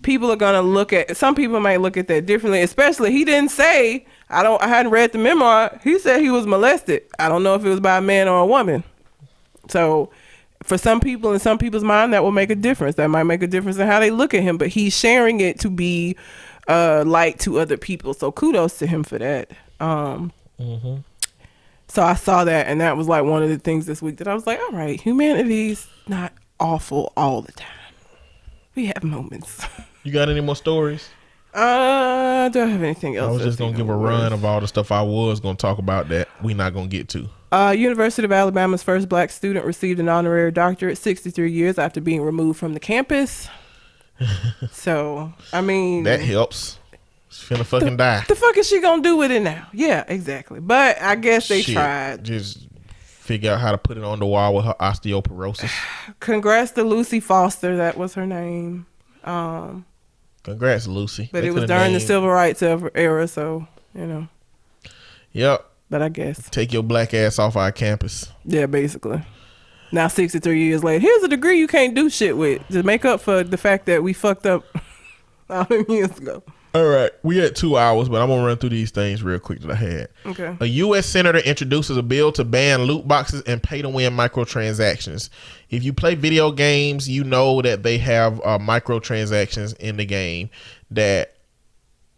people are gonna look at. Some people might look at that differently. Especially, he didn't say. I hadn't read the memoir. He said he was molested. I don't know if it was by a man or a woman. So, for some people, in some people's mind, that will make a difference. That might make a difference in how they look at him. But he's sharing it to be light to other people, so kudos to him for that. So I saw that, and that was like one of the things this week that I was like, all right, humanity's not awful all the time. We have moments. You got any more stories? Do I have anything else? I was just gonna give a run of all the stuff I was gonna talk about that we not gonna get to. University of Alabama's first black student received an honorary doctorate 63 years after being removed from the campus. So, I mean, that helps. She's finna fucking die. The fuck is she gonna do with it now? Yeah, exactly. But I guess they tried. Just figure out how to put it on the wall with her osteoporosis. Congrats to Lucy Foster. That was her name. Congrats, Lucy. But it was during the civil rights era, so, you know. Yep. But I guess. Take your black ass off our campus. Yeah, basically. Now 63 years later, here's a degree you can't do shit with to make up for the fact that we fucked up all them years ago. All right, we had 2 hours, but I'm gonna run through these things real quick that I had. Okay. A U.S. senator introduces a bill to ban loot boxes and pay-to-win microtransactions. If you play video games, you know that they have microtransactions in the game that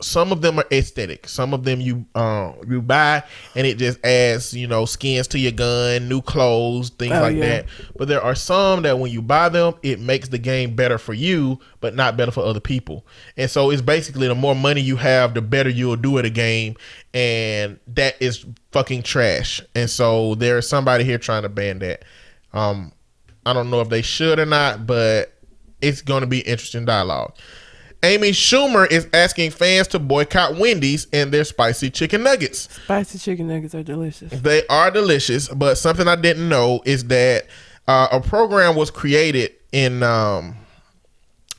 some of them are aesthetic. Some of them you buy and it just adds, skins to your gun, new clothes, things that. But there are some that when you buy them, it makes the game better for you, but not better for other people. And so it's basically the more money you have, the better you'll do at a game. And that is fucking trash. And so there's somebody here trying to ban that. I don't know if they should or not, but it's going to be interesting dialogue. Amy Schumer is asking fans to boycott Wendy's and their spicy chicken nuggets. Spicy chicken nuggets are delicious. They are delicious, but something I didn't know is that a program was created in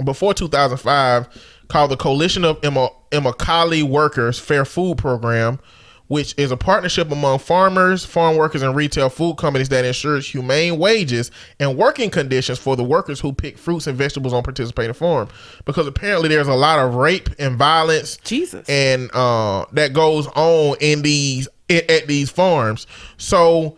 before 2005 called the Coalition of Immokalee Workers Fair Food Program, which is a partnership among farmers, farm workers, and retail food companies that ensures humane wages and working conditions for the workers who pick fruits and vegetables on participating farms. Because apparently there's a lot of rape and violence, and that goes on at these farms. So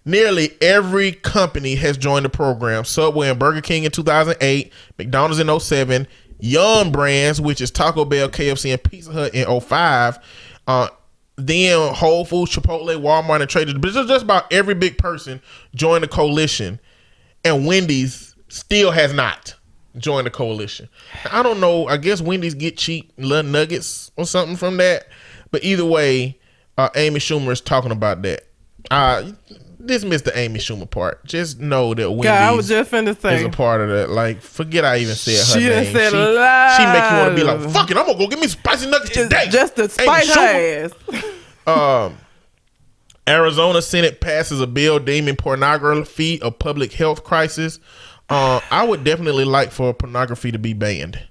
nearly every company has joined the program. Subway and Burger King in 2008, McDonald's in 2007, Yum Brands, which is Taco Bell, KFC, and Pizza Hut in 2005. Then Whole Foods, Chipotle, Walmart, and Trader Joe's. Just about every big person joined the coalition, and Wendy's still has not joined the coalition. I don't know. I guess Wendy's get cheap little nuggets or something from that. But either way, Amy Schumer is talking about that. Dismiss the Amy Schumer part. Just know that Wendy's I was just finna say is a part of that. Like, forget I even said her she name. Said she make you want to be like, fuck it, I'm gonna go get me spicy nuggets today. Just to spite her ass. Arizona Senate passes a bill deeming pornography a public health crisis. I would definitely like for pornography to be banned.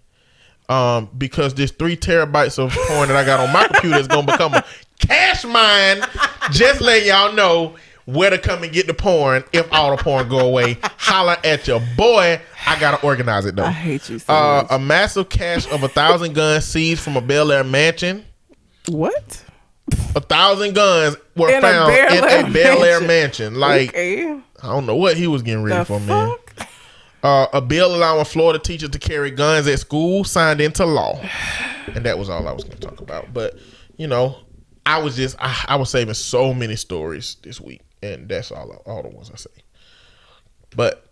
Because this 3 terabytes of porn that I got on my computer is gonna become a cash mine. Just letting y'all know where to come and get the porn if all the porn go away. Holla at your boy. I gotta organize it though. I hate you so much. A massive cache of 1,000 guns seized from a Bel Air mansion. What? 1,000 guns were found in a Bel Air mansion. Like, okay. I don't know what he was getting ready for, man. A bill allowing Florida teachers to carry guns at school signed into law. And that was all I was going to talk about. But, I was saving so many stories this week. And that's all the ones I say. But,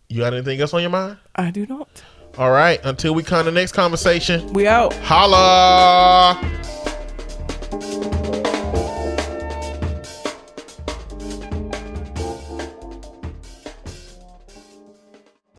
you got anything else on your mind? I do not. All right. Until we come to the next conversation. We out. Holla.